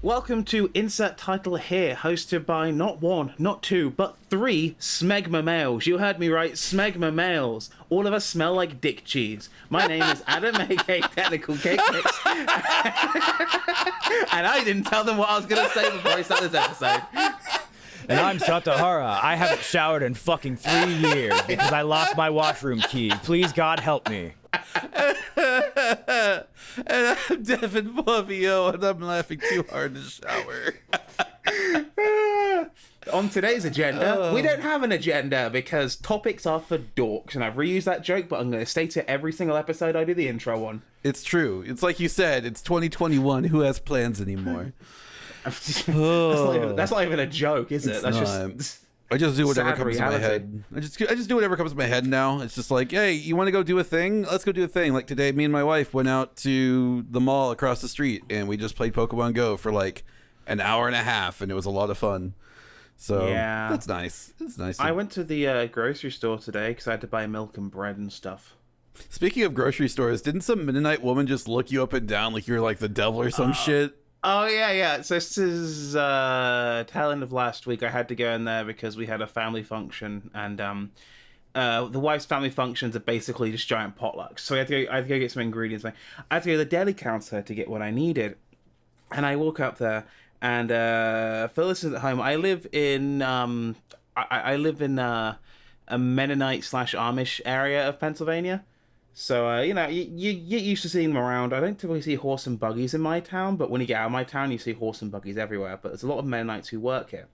Welcome to Insert Title Here, hosted by not one, not two, but three smegma males. You heard me right, smegma males. All of us smell like dick cheese. My name is Adam, aka Technical Cake Mix. And I didn't tell them what I was going to say before I start this episode. And I'm Satahara. I haven't showered in fucking 3 years because I lost my washroom key. Please, God, help me. And I'm Devon and I'm laughing too hard to shower. On today's agenda, we don't have an agenda because topics are for dorks, and I've reused that joke, but I'm going to state it every single episode I do the intro on. It's true. It's like you said, it's 2021. Who has plans anymore? That's not even a joke, is it? That's just... I just do whatever comes to my reality. head. I just do whatever comes to my head now. It's just like, hey, you want to go do a thing? Let's go do a thing. Like today, me and my wife went out to the mall across the street, and we just played Pokemon Go for like an hour and a half, and it was a lot of fun. So yeah, that's nice. It's nice. I went to the grocery store today because I had to buy milk and bread and stuff. Speaking of grocery stores, didn't some Mennonite woman just look you up and down like you're like the devil or some shit? Oh, yeah. So this is tail end of last week. I had to go in there because we had a family function, and the wife's family functions are basically just giant potlucks. So I had to go get some ingredients. I had to go to the deli counter to get what I needed. And I walk up there, and for listeners at home, I live in a Mennonite / Amish area of Pennsylvania. So, you get used to seeing them around. I don't typically see horse and buggies in my town, but when you get out of my town, you see horse and buggies everywhere. But there's a lot of Mennonites who work here.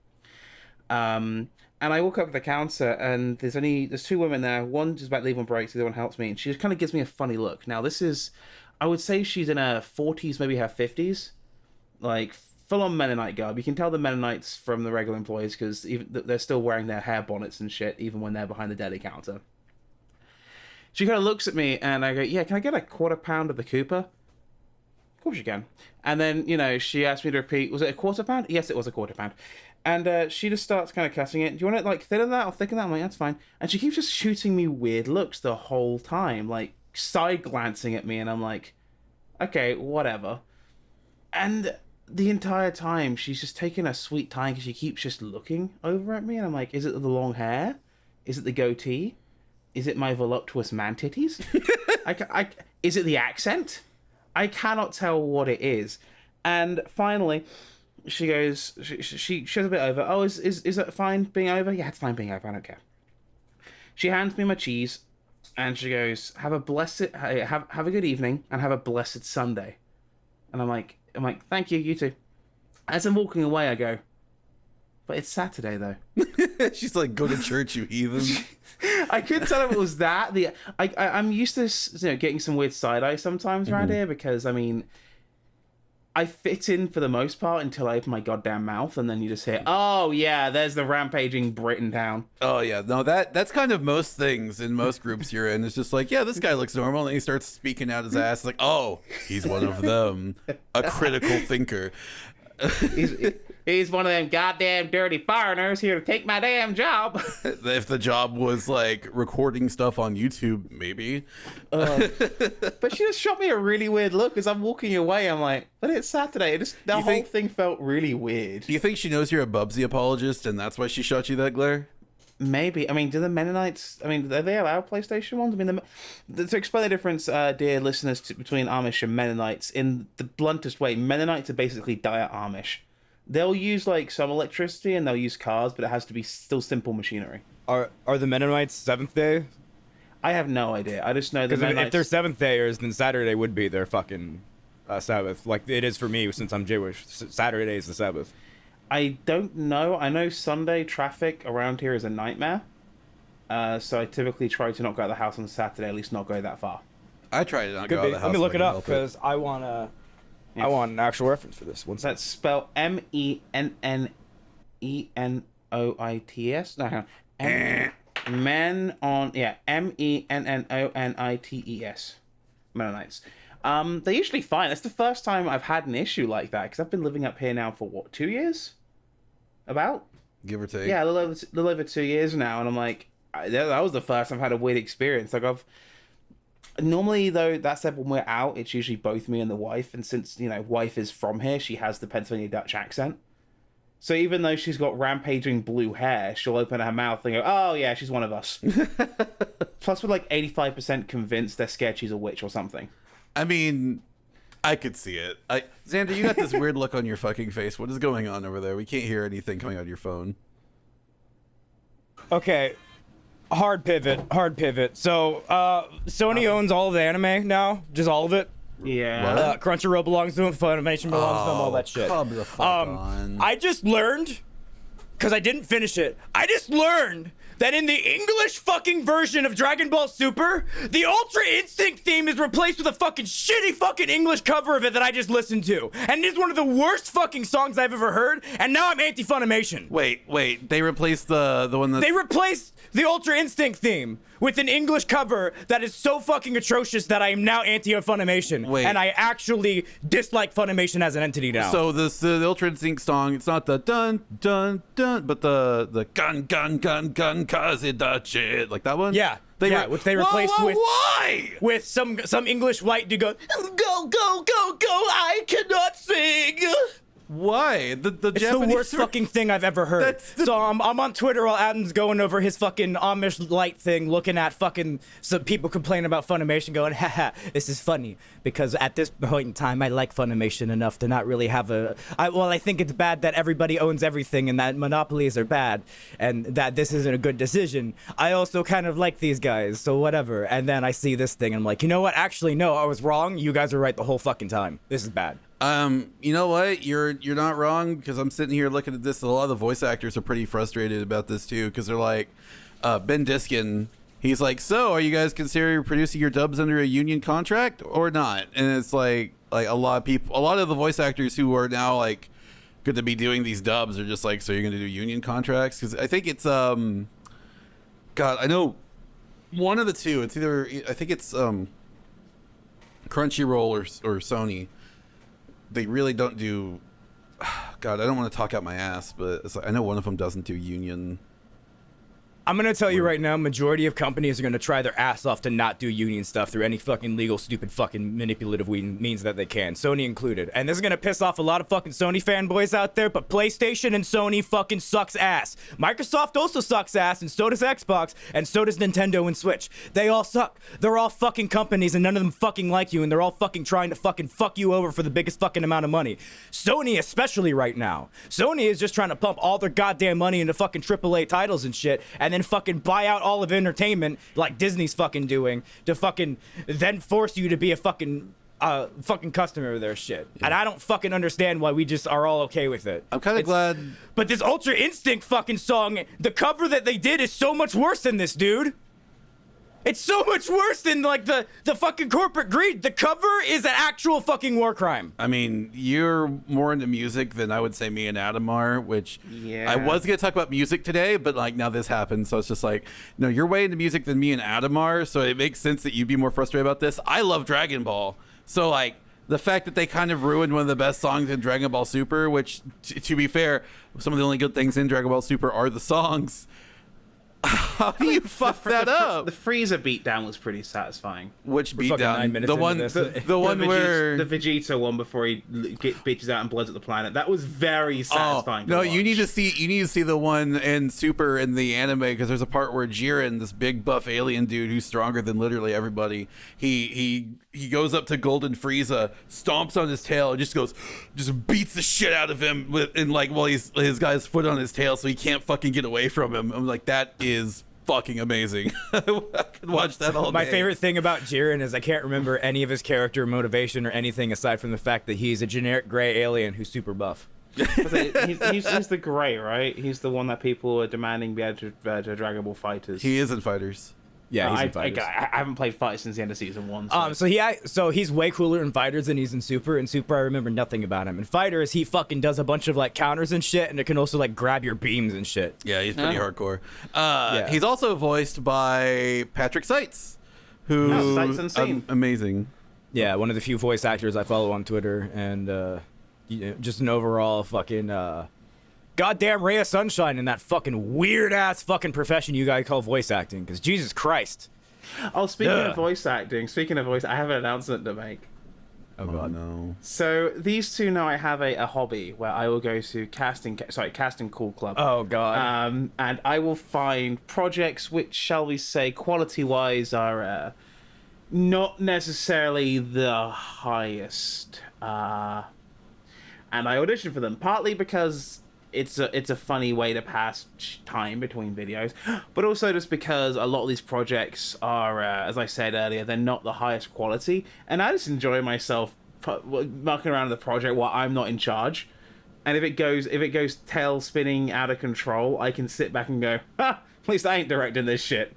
And I walk up to the counter, and there's two women there. One just about to leave on break, the other one helps me, and she just kind of gives me a funny look. Now, I would say she's in her 40s, maybe her 50s. Like, full-on Mennonite garb. You can tell the Mennonites from the regular employees, because even they're still wearing their hair bonnets and shit, even when they're behind the deli counter. She kind of looks at me, and I go, yeah, can I get a quarter pound of the Cooper? Of course you can. And then, she asked me to repeat, was it a quarter pound? Yes, it was a quarter pound. And she just starts kind of cussing it. Do you want it, like, thinner that or thicker that? I'm like, that's fine. And she keeps just shooting me weird looks the whole time, like, side-glancing at me, and I'm like, okay, whatever. And the entire time, she's just taking her sweet time because she keeps just looking over at me, and I'm like, is it the long hair? Is it the goatee? Is it my voluptuous man titties? Is it the accent? I cannot tell what it is. And finally, she goes, she shows a bit over. Oh, is it fine being over? Yeah, it's fine being over. I don't care. She hands me my cheese, and she goes, have a good evening, and have a blessed Sunday. And I'm like, thank you, you too. As I'm walking away, I go, but it's Saturday though. She's like, go to church, you heathen. I couldn't tell if it was that. I'm used to getting some weird side eye sometimes around here because I fit in for the most part until I open my goddamn mouth, and then you just hear, oh yeah, there's the rampaging Britain town. Oh yeah, no, that's kind of most things in most groups you're in. It's just like, yeah, this guy looks normal, and then he starts speaking out his ass like, oh, he's one of them, a critical thinker. He's one of them goddamn dirty foreigners here to take my damn job. If the job was like recording stuff on YouTube, maybe. But she just shot me a really weird look as I'm walking away. I'm like, but it's Saturday. The whole thing felt really weird. Do you think she knows you're a Bubsy apologist and that's why she shot you that glare? Maybe. I mean, do the Mennonites... I mean, are they allowed PlayStation ones? I mean, to explain the difference, dear listeners, between Amish and Mennonites, in the bluntest way, Mennonites are basically dire Amish. They'll use, like, some electricity and they'll use cars, but it has to be still simple machinery. Are the Mennonites Seventh Day? I have no idea. I just know that Because if they're Seventh Dayers, then Saturday would be their fucking Sabbath. Like it is for me, since I'm Jewish. Saturday is the Sabbath. I don't know. I know Sunday traffic around here is a nightmare. So I typically try to not go out of the house on Saturday, at least not go that far. I try to not go out of the house. Let me look it up, because I want an actual reference for this. That's spelled Mennenoits. No, hang on. Mennonites. Mennonites. They're usually fine. That's the first time I've had an issue like that, because I've been living up here now for, 2 years? About? Give or take. Yeah, a little over 2 years now, and I'm like, that was the first I've had a weird experience. Like, Normally, though, that said, when we're out, it's usually both me and the wife. And since, wife is from here, she has the Pennsylvania Dutch accent. So even though she's got rampaging blue hair, she'll open her mouth and go, oh, yeah, she's one of us. Plus, we're like 85% convinced they're scared she's a witch or something. I mean, I could see it. Xander, you got this weird look on your fucking face. What is going on over there? We can't hear anything coming out of your phone. Okay. Hard pivot. So, Sony owns all of the anime now. Just all of it. Yeah. Crunchyroll belongs to them, Funimation belongs to them, all that shit. Come the fuck on. I just learned, because I didn't finish it, I just learned that in the English fucking version of Dragon Ball Super, the Ultra Instinct theme is replaced with a fucking shitty fucking English cover of it that I just listened to. And it is one of the worst fucking songs I've ever heard, and now I'm anti-Funimation. Wait, they replaced the one that... They replaced the Ultra Instinct theme with an English cover that is so fucking atrocious that I am now anti-Funimation. Wait. And I actually dislike Funimation as an entity now. So the Ultra Instinct song, it's not the dun dun dun, but the gun gun gun gun kazidachi, like that one. Yeah, which they replaced with some English white dude go go go go go. I cannot sing. Why? The It's Japanese the worst fucking thing I've ever heard. So I'm on Twitter while Adam's going over his fucking Amish light thing, looking at fucking some people complaining about Funimation, going, haha, this is funny. Because at this point in time, I like Funimation enough to not really have I think it's bad that everybody owns everything and that monopolies are bad and that this isn't a good decision. I also kind of like these guys, so whatever. And then I see this thing and I'm like, you know what? Actually, no, I was wrong. You guys are right the whole fucking time. This is bad. You know what? You're not wrong, because I'm sitting here looking at this. A lot of the voice actors are pretty frustrated about this too, because they're like, Ben Diskin. He's like, so are you guys considering producing your dubs under a union contract or not? And it's like a lot of the voice actors who are now like good to be doing these dubs are just like, so you're going to do union contracts? Because I think it's God, I know one of the two. It's either I think it's Crunchyroll or Sony. They really don't do. God, I don't want to talk out my ass, but it's like, I know one of them doesn't do union. I'm going to tell you right now, majority of companies are going to try their ass off to not do union stuff through any fucking legal, stupid, fucking manipulative means that they can, Sony included. And this is going to piss off a lot of fucking Sony fanboys out there, but PlayStation and Sony fucking sucks ass. Microsoft also sucks ass, and so does Xbox, and so does Nintendo and Switch. They all suck. They're all fucking companies, and none of them fucking like you, and they're all fucking trying to fucking fuck you over for the biggest fucking amount of money. Sony especially right now. Sony is just trying to pump all their goddamn money into fucking AAA titles and shit, and then fucking buy out all of entertainment like Disney's fucking doing to fucking then force you to be a fucking customer of their shit. Yeah. And I don't fucking understand why we just are all okay with it. I'm kind of glad. But this Ultra Instinct fucking song, the cover that they did is so much worse than this, dude. It's so much worse than, like, the fucking corporate greed. The cover is an actual fucking war crime. I mean, you're more into music than I would say me and Adam are, which I was going to talk about music today, but, like, now this happened, so it's just like, no, you're way into music than me and Adam are, so it makes sense that you'd be more frustrated about this. I love Dragon Ball, so, like, the fact that they kind of ruined one of the best songs in Dragon Ball Super, which, to be fair, some of the only good things in Dragon Ball Super are the songs. How do you fuck that up? The Frieza beatdown was pretty satisfying. Which We're fucking 9 beatdown? minutes The into one, this. the one where the Vegeta one before he bitches out and bloods up the planet. That was very satisfying. No, to watch. you need to see the one in Super in the anime, because there's a part where Jiren, this big buff alien dude who's stronger than literally everybody, he goes up to Golden Frieza, stomps on his tail, and just beats the shit out of him while his guy's foot on his tail, so he can't fucking get away from him. I'm like, that is fucking amazing. I could watch that all day. My favorite thing about Jiren is I can't remember any of his character motivation or anything aside from the fact that he's a generic gray alien who's super buff. he's the gray, right? He's the one that people are demanding be able to Dragon Ball Fighters. He is in Fighters. Yeah, he's in Fighters. I haven't played Fighters since the end of season 1. So he's way cooler in Fighters than he's in Super. In Super, I remember nothing about him. In Fighters, he fucking does a bunch of like counters and shit, and it can also like grab your beams and shit. Yeah, he's pretty hardcore. He's also voiced by Patrick Seitz, who amazing. Yeah, one of the few voice actors I follow on Twitter, and just an overall fucking goddamn ray of sunshine in that fucking weird ass fucking profession you guys call voice acting. Because Jesus Christ, Oh, speaking of voice acting, I have an announcement to make. Oh god. no. So these two know I have a hobby where I will go to casting call club. Oh god. And I will find projects which, shall we say, quality-wise are not necessarily the highest. And I audition for them, partly because it's a funny way to pass time between videos, but also just because a lot of these projects are, as I said earlier, they're not the highest quality, and I just enjoy myself mucking around the project while I'm not in charge. And if it goes tail spinning out of control, I can sit back and go, ha! At least I ain't directing this shit.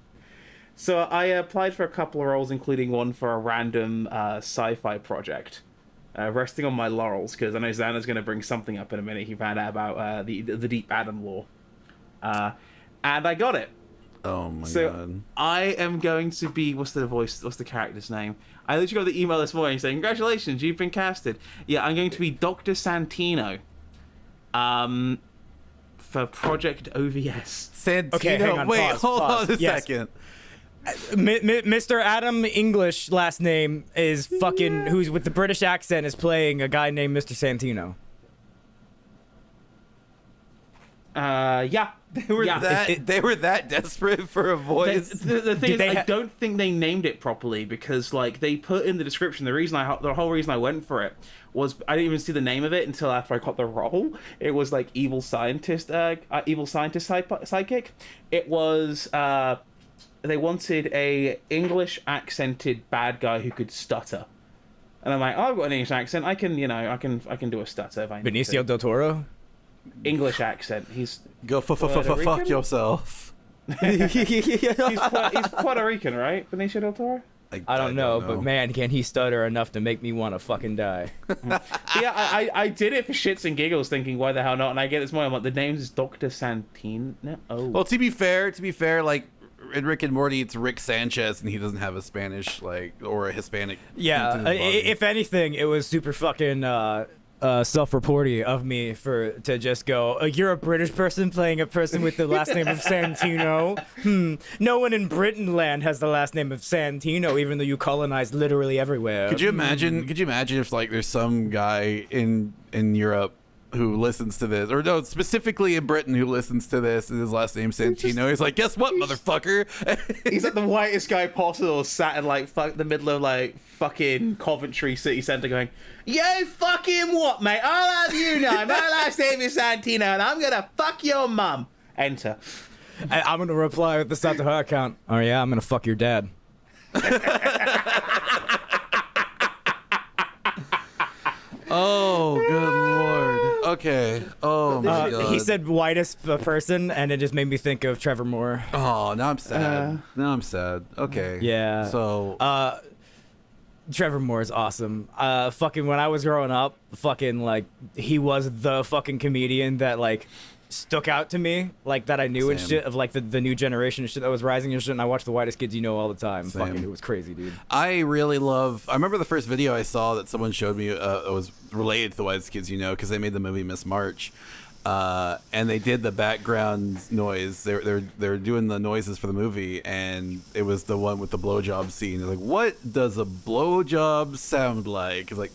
So I applied for a couple of roles, including one for a random sci-fi project. Resting on my laurels, because I know Xander's going to bring something up in a minute. He found out about the Deep Adam lore. And I got it. Oh my so god. I am going to be... What's the character's name? I literally got the email this morning saying, congratulations, you've been casted. Yeah, I'm going to be Dr. Santino. For Project OVS. Santino. Okay, hang on, Wait, pause, hold pause. on a Yes. second. Mr. Adam English last name is fucking who's with the British accent is playing a guy named Mr. Santino. Yeah. They were that desperate for a voice. The thing is, they I don't think they named it properly because, like, they put in the description. The whole reason I went for it was I didn't even see the name of it until after I got the role. It was like evil scientist psychic. It was they wanted a English accented bad guy who could stutter, and I'm like, oh, I've got an English accent. I can do a stutter if I need Benicio to. del Toro. English accent. He's Go Puerto fuck Rican? yourself. he's Puerto Rican, right? Benicio del Toro. I don't know, but man, can he stutter enough to make me want to fucking die. Yeah, I did it for shits and giggles, thinking why the hell not? And I get this morning, I'm like, the name is Dr. Santino. Oh, Well, to be fair, like in Rick and Morty, it's Rick Sanchez, and he doesn't have a Spanish or a Hispanic. Yeah, hint in his body. if anything, it was super fucking self-reporty of me to just go, you're a British person playing a person with the last name of Santino. No one in Britain land has the last name of Santino, even though you colonized literally everywhere. Could you imagine? Could you imagine if like there's some guy in Europe who listens to this, or no, specifically in Britain who listens to this, and his last name's Santino? He's like, guess what, motherfucker? he's like the whitest guy possible, sat in like the middle of like fucking Coventry city centre, going, "You fucking what, mate? I'll have you know. My last name is Santino, and I'm gonna fuck your mum." Enter. I'm gonna reply with this out to her account. Oh yeah, I'm gonna fuck your dad. Oh, good lord. Okay. Oh my god. He said whitest person, and it just made me think of Trevor Moore. Oh, now I'm sad. Now I'm sad. Okay. Yeah. So. Trevor Moore is awesome. Fucking when I was growing up, fucking like he was the fucking comedian that like stuck out to me, like that I knew and Same. shit of like the new generation and shit that was rising and shit. And I watched The Whitest Kids You Know all the time. Same. Fucking, it was crazy, dude. I really love. I remember the first video I saw that someone showed me was related to The Whitest Kids You Know, because they made the movie Miss March, and they did the background noise. They're doing the noises for the movie, and it was the one with the blowjob scene. They're like, what does a blowjob sound like? It's like,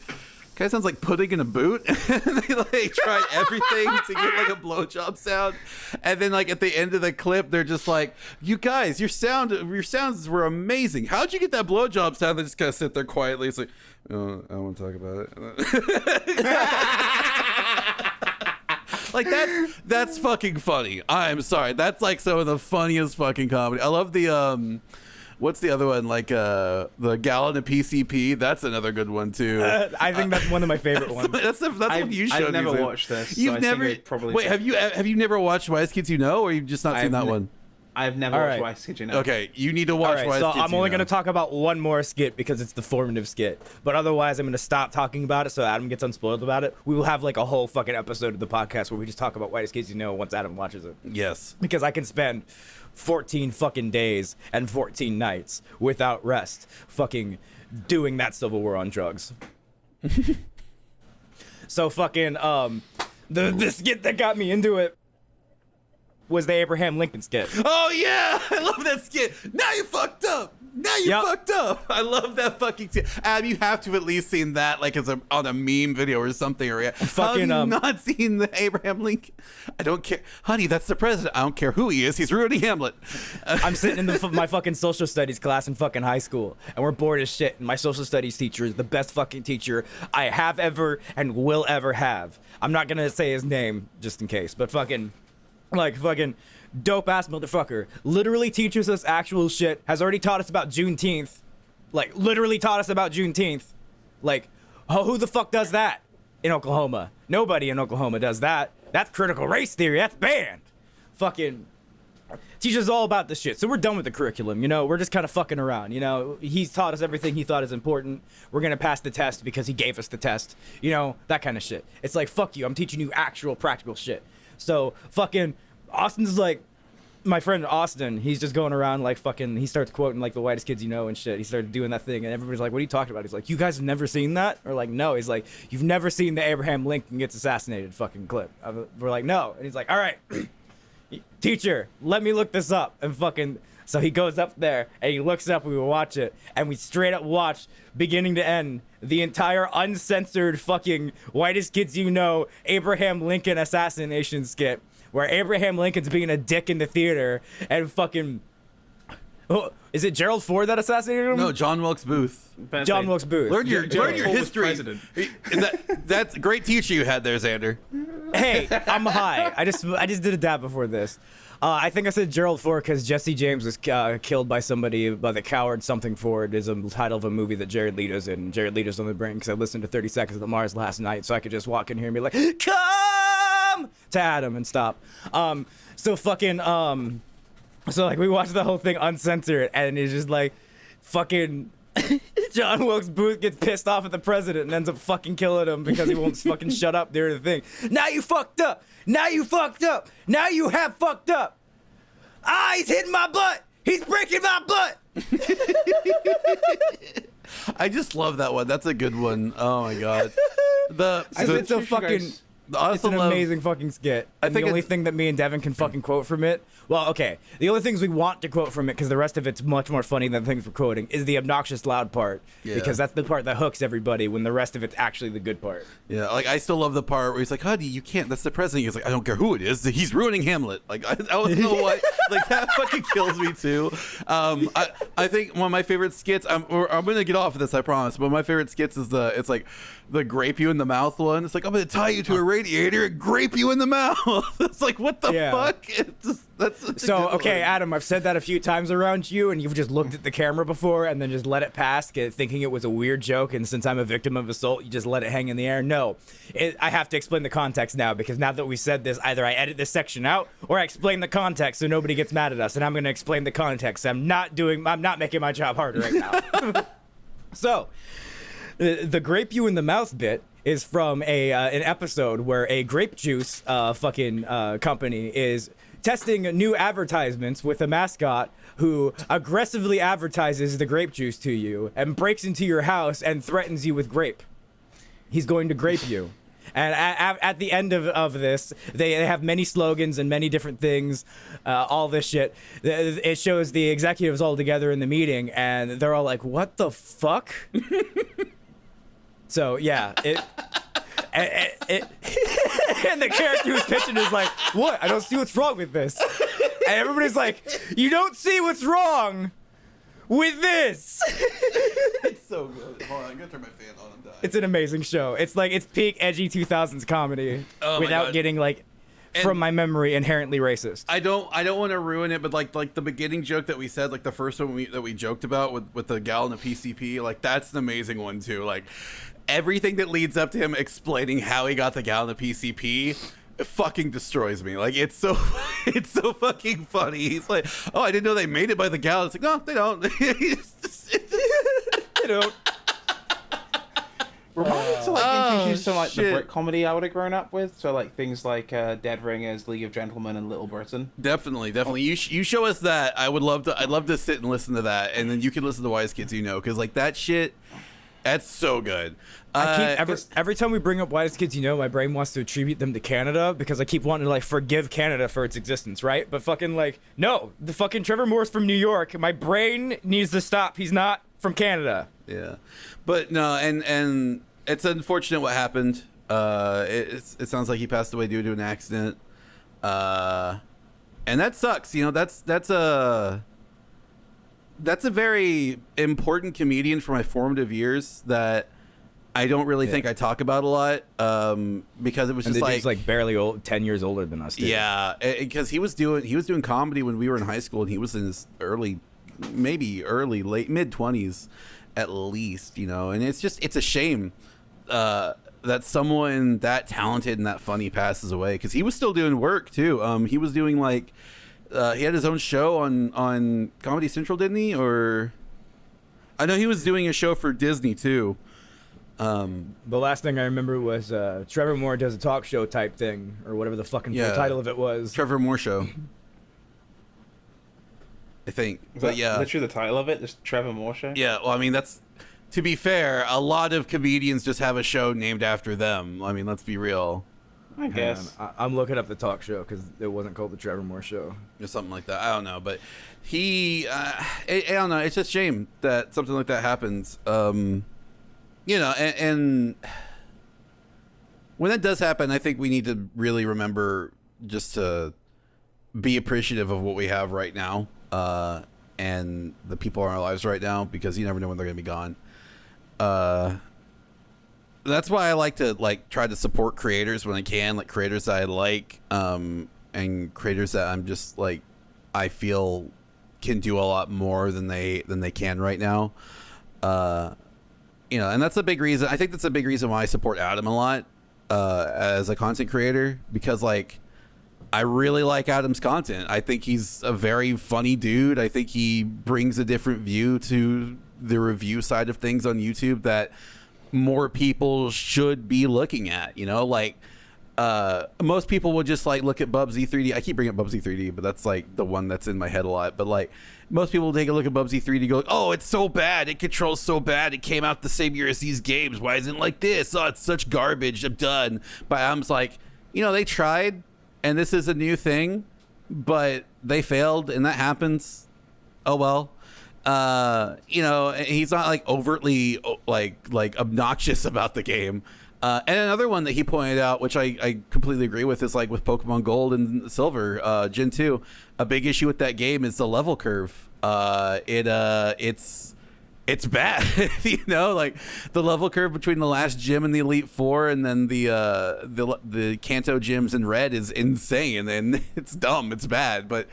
kind of sounds like pudding in a boot. And they like tried everything to get like a blowjob sound, and then like at the end of the clip, they're just like, "You guys, your sounds were amazing. How'd you get that blowjob sound?" They just kind of sit there quietly. It's like, oh, I don't want to talk about it. Like that's fucking funny. I'm sorry. That's like some of the funniest fucking comedy. I love the what's the other one? Like the Gallon of PCP. That's another good one too. I think that's one of my favorite ones. That's what you showed me. I've never Zane. watched this. You've so never I think I'd probably wait. Have you never watched Wise Kids You Know, or you've just not seen that one? I've never All watched right. Wise Kids You Know. Okay, you need to All watch right, Wise so Kids I'm You only Know. going to talk about one more skit because it's the formative skit. But otherwise, I'm going to stop talking about it so Adam gets unspoiled about it. We will have like a whole fucking episode of the podcast where we just talk about Whitest Kids You Know once Adam watches it. Yes. Because I can spend 14 fucking days and 14 nights without rest fucking doing that Civil War on drugs. So fucking the skit that got me into it was the Abraham Lincoln skit. Oh yeah, I love that skit. Now you fucked up. Now you fucked up. I love that fucking. Adam, you have to have at least seen that, like as on a meme video or something. Or how have you not seen the Abraham Lincoln? I don't care, honey. That's the president. I don't care who he is. He's ruining Hamlet. I'm sitting in my fucking social studies class in fucking high school, and we're bored as shit. And my social studies teacher is the best fucking teacher I have ever and will ever have. I'm not gonna say his name just in case, but fucking dope ass motherfucker. Literally teaches us actual shit. Has already taught us about Juneteenth. Like, literally taught us about Juneteenth. Like, who the fuck does that in Oklahoma? Nobody in Oklahoma does that. That's critical race theory. That's banned. Fucking teaches us all about this shit. So we're done with the curriculum, you know? We're just kind of fucking around, you know? He's taught us everything he thought is important. We're gonna pass the test because he gave us the test. You know? That kind of shit. It's like, fuck you. I'm teaching you actual practical shit. So fucking Austin's like, my friend Austin, he's just going around like fucking, he starts quoting like the whitest kids you know and shit. He started doing that thing and everybody's like, what are you talking about? He's like, you guys have never seen that? Or like, no. He's like, you've never seen the Abraham Lincoln gets assassinated fucking clip. We're like, no. And he's like, all right, teacher, let me look this up. And fucking, so he goes up there and he looks up and we watch it. And we straight up watch, beginning to end, the entire uncensored fucking whitest kids you know Abraham Lincoln assassination skit. Where Abraham Lincoln's being a dick in the theater and fucking... Oh, is it Gerald Ford that assassinated him? No, John Wilkes Booth. John Wilkes Booth. Learn your history. That's a great teacher you had there, Xander. Hey, I'm high. I just did a dab before this. I think I said Gerald Ford because Jesse James was killed by somebody, by the coward something Ford is a title of a movie that Jared Leto's in. Jared Leto's on the brain because I listened to 30 Seconds of Mars last night so I could just walk in here and be like, come to Adam and stop. So fucking, so like we watched the whole thing uncensored and it's just like fucking John Wilkes Booth gets pissed off at the president and ends up fucking killing him because he won't fucking shut up during the thing. Now you fucked up. Now you fucked up. Now you have fucked up. Ah, he's hitting my butt. He's breaking my butt. I just love that one. That's a good one. Oh my god. It's a fucking. It's an amazing fucking skit. And the only thing that me and Devon can fucking quote from it, well, okay, the only things we want to quote from it, because the rest of it's much more funny than the things we're quoting, is the obnoxious loud part. Yeah. Because that's the part that hooks everybody when the rest of it's actually the good part. Yeah, like I still love the part where he's like, honey, you can't, that's the president. He's like, I don't care who it is, he's ruining Hamlet. Like, I don't know why, like that fucking kills me too. I think one of my favorite skits, I'm going to get off of this, I promise, but my favorite skits is it's like the grape you in the mouth one. It's like, I'm going to tie you to a radiator and grape you in the mouth. It's like, what the fuck? So, okay, Adam, I've said that a few times around you, and you've just looked at the camera before and then just let it pass, thinking it was a weird joke, and since I'm a victim of assault, you just let it hang in the air. No, I have to explain the context now, because now that we said this, either I edit this section out, or I explain the context so nobody gets mad at us, and I'm going to explain the context. I'm not making my job harder right now. So, the grape you in the mouth bit is from an episode where a grape juice company is testing new advertisements with a mascot who aggressively advertises the grape juice to you and breaks into your house and threatens you with grape. He's going to grape you. And at the end of this, they have many slogans and many different things, all this shit. It shows the executives all together in the meeting, and they're all like, what the fuck? So, yeah, and the character who's pitching is like, what? I don't see what's wrong with this. And everybody's like, you don't see what's wrong with this. It's so good. Hold on, I'm gonna turn my fan on. I'm dying. It's an amazing show. It's like, it's peak edgy 2000s comedy without getting like, from my memory, inherently racist. I don't want to ruin it, but like the beginning joke that we said, like the first one that we joked about with the gal in the PCP, like that's an amazing one too. Like everything that leads up to him explaining how he got the gal in the PCP fucking destroys me. Like it's so fucking funny. He's like, oh, I didn't know they made it by the gal. It's like, no, they don't. They don't. Remind me to like introduce some like the Brit comedy I would have grown up with. So like things like Dead Ringers, League of Gentlemen, and Little Britain. Definitely. You show us that. I'd love to sit and listen to that, and then you can listen to Wise Kids, because like that shit. That's so good. I keep every time we bring up Whitest Kids You Know, my brain wants to attribute them to Canada because I keep wanting to like forgive Canada for its existence, right? But fucking like, no, the fucking Trevor Moore's from New York. My brain needs to stop. He's not from Canada. Yeah, but no, and it's unfortunate what happened. It sounds like he passed away due to an accident. And that sucks. You know, that's a very important comedian for my formative years that I don't really think I talk about a lot, because it was just he's like barely 10 years older than us. Dude. Yeah, because he was doing comedy when we were in high school, and he was in his late mid-20s at least, you know. And it's a shame that someone that talented and that funny passes away, because he was still doing work too. He was doing like he had his own show on Comedy Central, didn't he? Or I know he was doing a show for Disney too. The last thing I remember was Trevor Moore does a talk show type thing, or whatever the fucking full title of it was. Trevor Moore Show, I think. But yeah, literally the title of it, just Trevor Moore Show. Yeah, well, I mean, that's, to be fair, a lot of comedians just have a show named after them. I mean, let's be real. I guess. I'm looking up the talk show because it wasn't called the Trevor Moore Show or something like that. I don't know, but I don't know. It's just a shame that something like that happens. You know, and when that does happen, I think we need to really remember just to be appreciative of what we have right now, and the people in our lives right now, because you never know when they're going to be gone. That's why I like to try to support creators when I can, like creators that I like, and creators that I'm just like, I feel can do a lot more than they can right now. You know, and that's a big reason. I think that's a big reason why I support Adam a lot as a content creator, because like I really like Adam's content. I think he's a very funny dude. I think he brings a different view to the review side of things on YouTube that more people should be looking at. You know, like most people will just like look at Bubsy 3D. I keep bringing up Bubsy 3D, but that's like the one that's in my head a lot. But like most people will take a look at Bubsy 3D and go, oh, it's so bad. It controls so bad. It came out the same year as these games. Why isn't it like this? Oh, it's such garbage. I'm done. But I'm just like, you know, they tried, and this is a new thing, but they failed, and that happens. Oh well. You know, he's not like overtly like obnoxious about the game. And another one that he pointed out, which I completely agree with, is like with Pokemon Gold and Silver, Gen 2, a big issue with that game is the level curve. It's bad. You know, like the level curve between the last gym and the Elite Four, and then the Kanto gyms in Red is insane, and it's dumb. It's bad, but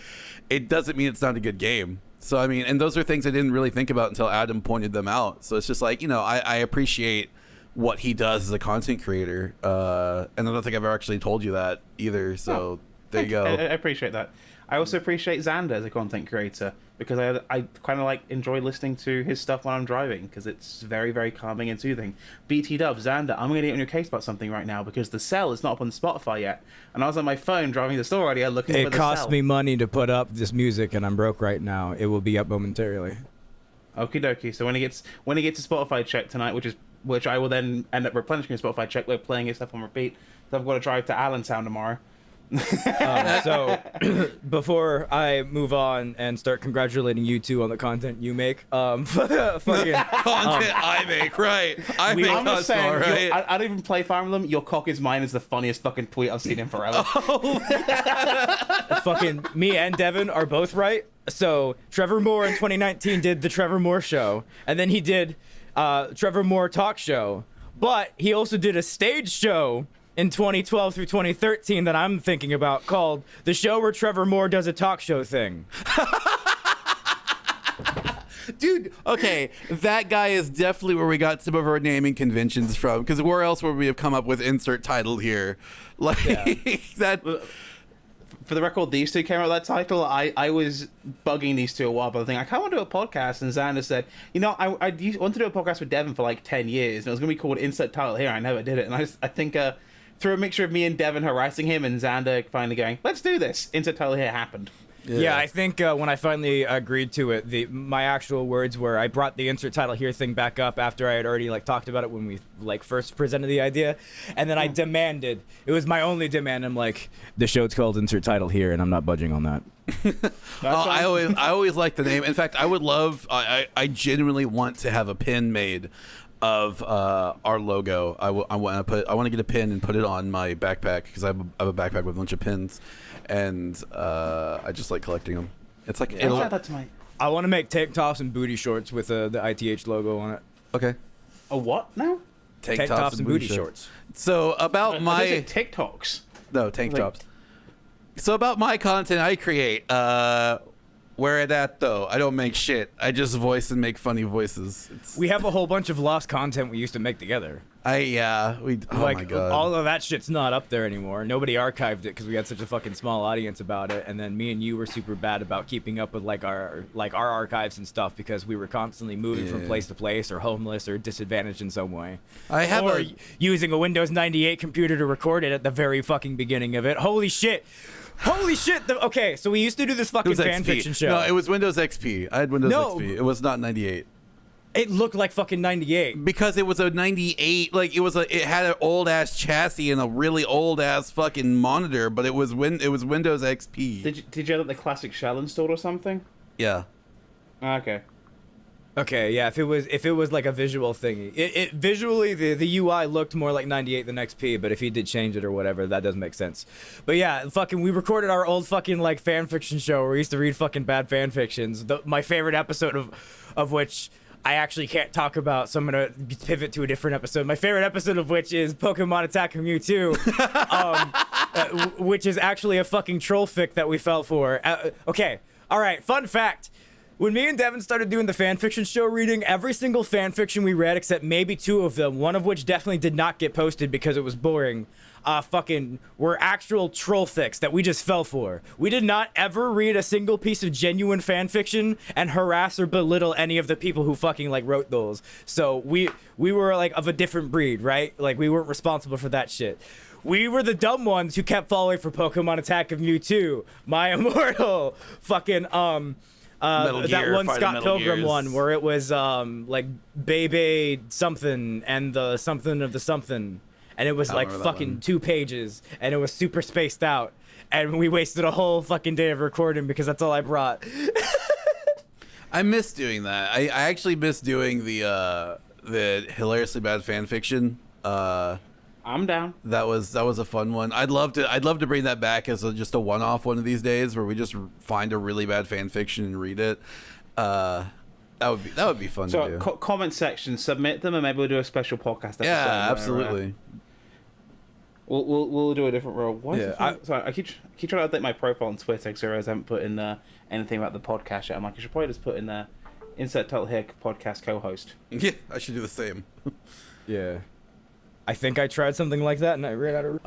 it doesn't mean it's not a good game. So I mean, and those are things I didn't really think about until Adam pointed them out. So it's just like, you know, I appreciate what he does as a content creator, and I don't think I've ever actually told you that either. So there you go. I appreciate that. I also appreciate Xander as a content creator, because I kind of like enjoy listening to his stuff when I'm driving, because it's very, very calming and soothing. BT Dub, Xander, I'm going to get on your case about something right now, because The Cell is not up on Spotify yet, and I was on my phone driving the store earlier looking for The Cell. It cost me money to put up this music, and I'm broke right now. It will be up momentarily. Okie dokie. So when he gets a Spotify check tonight, which I will then end up replenishing his Spotify check by playing his stuff on repeat, so I've got to drive to Allentown tomorrow. So before I move on and start congratulating you two on the content you make, fucking content I make, right? I'm just saying, right? I don't even play Fire Emblem. Your cock is mine is the funniest fucking tweet I've seen in forever. Fucking me and Devon are both right. So Trevor Moore in 2019 did the Trevor Moore Show, and then he did Trevor Moore Talk Show, but he also did a stage show in 2012 through 2013 that I'm thinking about, called The Show Where Trevor Moore Does a Talk Show Thing. Dude, okay, that guy is definitely where we got some of our naming conventions from, because where else would we have come up with insert title here? Like, that... For the record, these two came out with that title. I was bugging these two a while, but I think I kind of want to do a podcast, and Xander said, you know, I wanted to do a podcast with Devon for like 10 years, and it was going to be called Insert Title Here. I never did it, and I think through a mixture of me and Devon harassing him and Xander finally going, let's do this, Insert Title Here happened. Yeah, I think when I finally agreed to it, my actual words were, I brought the insert title here thing back up after I had already like talked about it when we like first presented the idea, and then I demanded. It was my only demand. I'm like, the show's called insert title here, and I'm not budging on that. I always like the name. In fact, I would love. I genuinely want to have a pin made of our logo. I want to get a pin and put it on my backpack because I have a backpack with a bunch of pins, and I just like collecting them. It's like I want to make tank tops and booty shorts with the ITH logo on it. Okay. A what now? Tank tops and booty shorts. So about my TikToks. No, tank tops. So about my content I create, where it at though? I don't make shit. I just voice and make funny voices. We have a whole bunch of lost content we used to make together. Oh Like, my God. all of that shit's not up there anymore. Nobody archived it because we had such a fucking small audience about it. And then me and you were super bad about keeping up with like our archives and stuff because we were constantly moving from place to place or homeless or disadvantaged in some way. Or using a Windows 98 computer to record it at the very fucking beginning of it. Holy shit. Okay, so we used to do this fucking fanfiction show. No, it was Windows XP. I had Windows XP. It was not 98. It looked like fucking 98 because it was a 98. Like it had an old ass chassis and a really old ass fucking monitor, but it was Windows XP. Did you have the classic shell installed or something? Yeah. Okay. Okay, yeah. If it was like a visual thing, it visually the UI looked more like 98 than XP. But if he did change it or whatever, that doesn't make sense. But yeah, fucking, we recorded our old fucking like fan fiction show where we used to read fucking bad fan fictions. My favorite episode of which I actually can't talk about, so I'm gonna pivot to a different episode. My favorite episode of which is Pokemon Attack on Mewtwo, which is actually a fucking troll fic that we fell for. Okay, all right. Fun fact. When me and Devon started doing the fanfiction show reading, every single fanfiction we read, except maybe 2 of them, one of which definitely did not get posted because it was boring, were actual troll fics that we just fell for. We did not ever read a single piece of genuine fanfiction and harass or belittle any of the people who fucking like wrote those. So we were like of a different breed, right? Like we weren't responsible for that shit. We were the dumb ones who kept falling for Pokemon Attack of Mewtwo, My Immortal, fucking that one Scott Pilgrim one where it was like Bebe something and the something of the something, and it was like fucking 2 pages and it was super spaced out, and we wasted a whole fucking day of recording because that's all I brought. I miss doing that. I actually miss doing the hilariously bad fan fiction. I'm down. That was a fun one. I'd love to bring that back as just a one-off one of these days where we just find a really bad fan fiction and read it. That would be fun to do. Comment section, submit them, and maybe we'll do a special podcast episode. Yeah, absolutely. We'll do a different role. Sorry, I keep trying to update my profile on Twitter because I realize I haven't put in anything about the podcast yet. I'm like, I should probably just put in there insert title here, podcast co-host. Yeah, I should do the same. Yeah. I think I tried something like that and I ran out of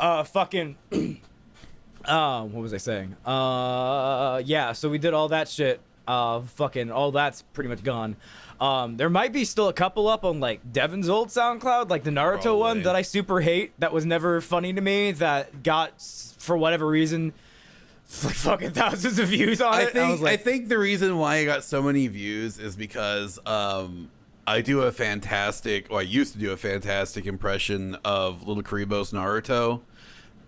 what was I saying? Yeah, so we did all that shit. Fucking all that's pretty much gone. There might be still a couple up on like Devon's old SoundCloud, like the Naruto one that I super hate, that was never funny to me, that got, for whatever reason, like fucking thousands of views on it. I think the reason why I got so many views is because I used to do a fantastic impression of Little Karibo's Naruto,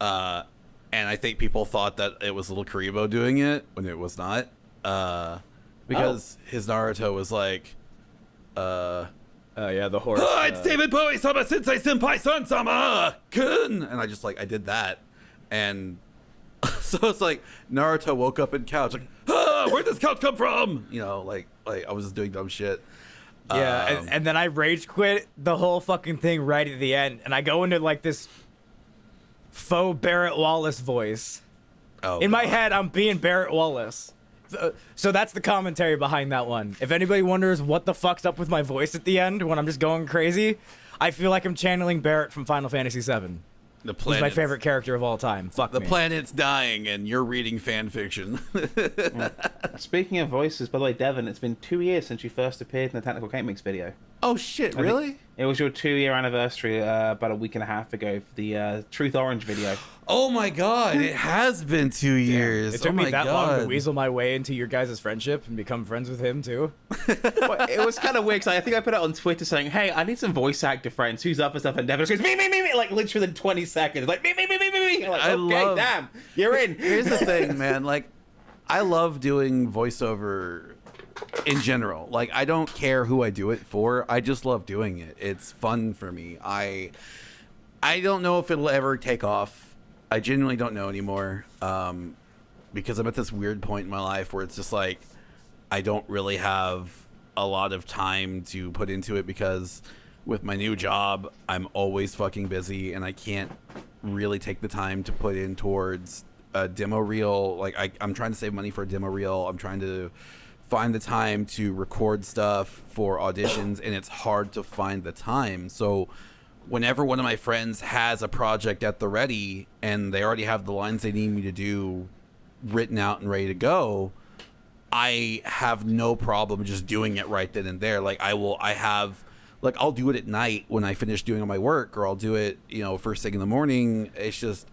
and I think people thought that it was Little Karibo doing it when it was not, because his Naruto was like, yeah, the horse. It's David Bowie, Sama Sensei Senpai Son Sama Kun, and I did that, and so it's like Naruto woke up in couch like, where'd this couch come from? You know, like I was just doing dumb shit. Yeah, and then I rage quit the whole fucking thing right at the end, and I go into like this faux Barrett Wallace voice. In my head, I'm being Barrett Wallace. So that's the commentary behind that one. If anybody wonders what the fuck's up with my voice at the end when I'm just going crazy, I feel like I'm channeling Barrett from Final Fantasy VII. He's my favorite character of all time. Fuck me. The planet's dying, and you're reading fan fiction. Speaking of voices, by the way, Devon, it's been 2 years since you first appeared in the Technical Game Mix video. Oh shit! Really? It was your 2-year anniversary about a week and a half ago for the Truth Orange video. Oh my god! It has been 2 years. It took oh me my that god. long to weasel my way into your guys' friendship and become friends with him too. But it was kind of weird, 'cause I think I put it on Twitter saying, hey, I need some voice actor friends. Who's up and stuff? And Devon just goes, me, like literally within 20 seconds. Like, me. I'm like, okay, damn, you're in. Here's the thing, man. Like, I love doing voiceover in general. Like, I don't care who I do it for. I just love doing it. It's fun for me. I don't know if it'll ever take off. I genuinely don't know anymore. Because I'm at this weird point in my life where it's just like I don't really have a lot of time to put into it because with my new job, I'm always fucking busy and I can't really take the time to put in towards a demo reel. Like I'm trying to save money for a demo reel. I'm trying to find the time to record stuff for auditions, and it's hard to find the time. So whenever one of my friends has a project at the ready and they already have the lines they need me to do written out and ready to go, I have no problem just doing it right then and there. Like I'll do it at night when I finish doing all my work, or I'll do it, first thing in the morning. It's just,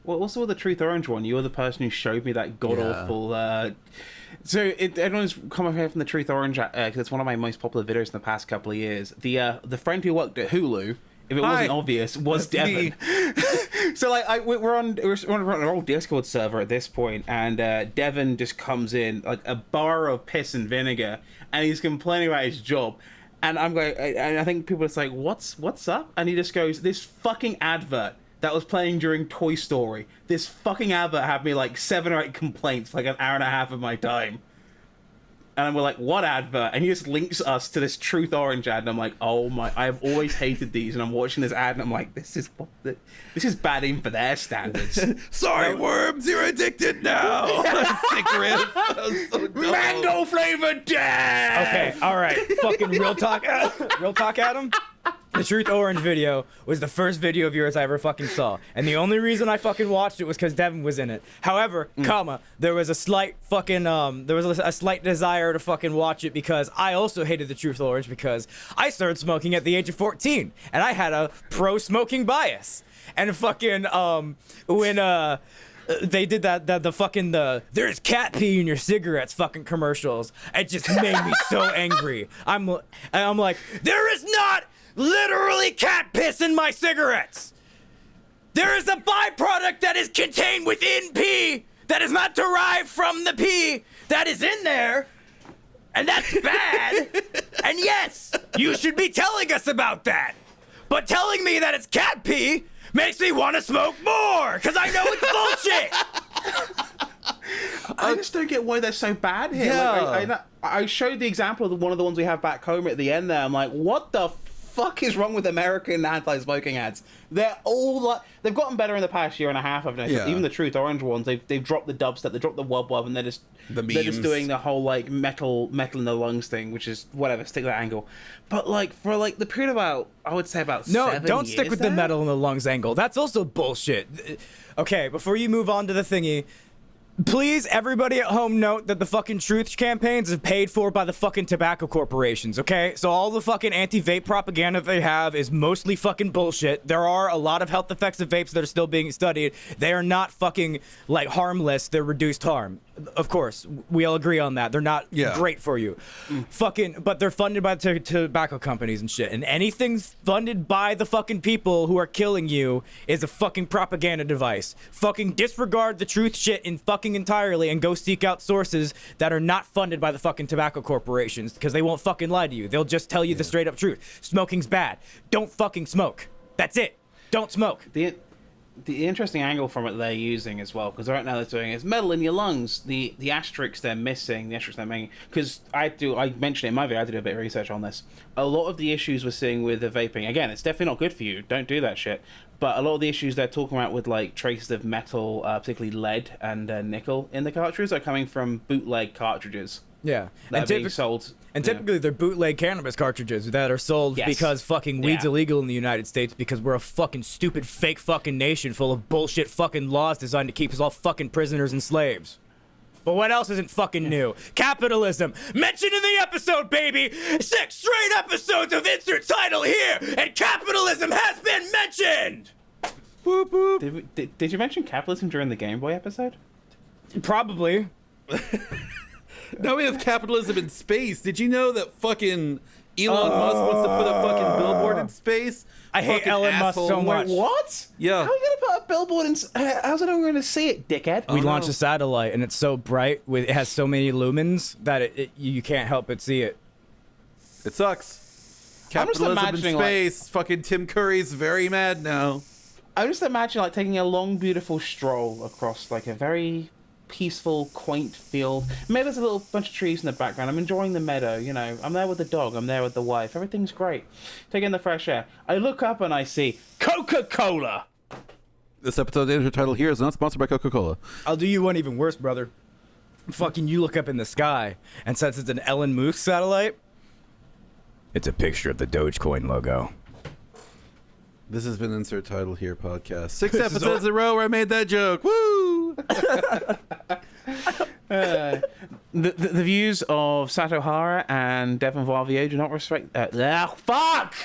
well, also with the Truth Orange one, you're the person who showed me that god-awful... So everyone's coming here from the Truth Orange, because it's one of my most popular videos in the past couple of years. The friend who worked at Hulu, if it wasn't obvious, was Devon. So like we're on an old Discord server at this point, and Devon just comes in like a bar of piss and vinegar, and he's complaining about his job. And I'm going, and I think people are just like, what's up? And he just goes, this fucking advert that was playing during Toy Story. This fucking advert had me like 7 or 8 complaints, like an hour and a half of my time. And we're like, what advert? And he just links us to this Truth Orange ad, and I'm like, oh my, I've always hated these, and I'm watching this ad, and I'm like, this is bad even for their standards. Sorry, worms, you're addicted now. Sick riff. So Mango flavored death! Okay, alright. Fucking real talk, Adam? The Truth Orange video was the first video of yours I ever fucking saw. And the only reason I fucking watched it was because Devon was in it. However, there was a slight fucking, a slight desire to fucking watch it because I also hated the Truth Orange because I started smoking at the age of 14. And I had a pro-smoking bias. And fucking, when, they did there's cat pee in your cigarettes fucking commercials. It just made me so angry. I'm like, there is not literally cat piss in my cigarettes. There is a byproduct that is contained within pee that is not derived from the pee that is in there, and that's bad. And yes, you should be telling us about that. But telling me that it's cat pee makes me want to smoke more, because I know it's bullshit. I just don't get why they're so bad here. Yeah. Like, I showed the example of one of the ones we have back home at the end there. I'm like, what the fuck is wrong with American anti-smoking ads? They're all like, they've gotten better in the past year and a half. I've noticed. Yeah. Even the Truth Orange ones, they've dropped the dubstep, they dropped the wub wub, and they're just doing the whole like metal in the lungs thing, which is whatever, stick that angle. But like for like the period about, I would say about 7 years. No, don't stick with the metal in the lungs angle. That's also bullshit. Okay, before you move on to the thingy, please, everybody at home, note that the fucking truth campaigns are paid for by the fucking tobacco corporations, okay? So all the fucking anti-vape propaganda they have is mostly fucking bullshit. There are a lot of health effects of vapes that are still being studied. They are not fucking, like, harmless. They're reduced harm. Of course, we all agree on that. They're not great for you. Fucking, but they're funded by the tobacco companies and shit. And anything funded by the fucking people who are killing you is a fucking propaganda device. Fucking disregard the truth shit in fucking entirely and go seek out sources that are not funded by the fucking tobacco corporations, because they won't fucking lie to you. They'll just tell you the straight up truth. Smoking's bad. Don't fucking smoke. That's it. Don't smoke. The interesting angle from it they're using as well, because right now they're doing is metal in your lungs. The asterisks they're missing, the asterisks they're making, because I mentioned it in my video, I did a bit of research on this. A lot of the issues we're seeing with the vaping, again, it's definitely not good for you. Don't do that shit. But a lot of the issues they're talking about with like traces of metal, particularly lead and nickel in the cartridges, are coming from bootleg cartridges. Yeah, that are being sold. And typically they're bootleg cannabis cartridges that are sold because fucking weed's illegal in the United States because we're a fucking stupid fake fucking nation full of bullshit fucking laws designed to keep us all fucking prisoners and slaves. But what else isn't fucking new? Capitalism. Mentioned in the episode, baby! 6 straight episodes of insert title here, and capitalism has been mentioned! Boop, boop. Did you mention capitalism during the Game Boy episode? Probably. Now we have capitalism in space. Did you know that fucking Elon Musk wants to put a fucking billboard in space? I hate Fucking Elon Musk asshole. so much. Wait, what? Yeah. How are you gonna put a billboard in? How's anyone going to see it, dickhead? We Oh, launched no. a satellite, and it's so bright, it has so many lumens that you can't help but see it. It sucks. I'm just Capitalism in imagining, like- space. Fucking Tim Curry's very mad now. I just imagine like taking a long, beautiful stroll across like a very peaceful, quaint field. Maybe there's a little bunch of trees in the background. I'm enjoying the meadow, you know. I'm there with the dog. I'm there with the wife. Everything's great. Taking the fresh air. I look up and I see Coca-Cola. This episode intro title here is not sponsored by Coca-Cola. I'll do you one even worse, brother. Fucking you look up in the sky, and since it's an Elon Musk satellite, it's a picture of the Dogecoin logo. This has been Insert Title Here podcast. 6 This is episodes in a row where I made that joke. Woo! The views of Sato Hara and Devon do not respect... fuck!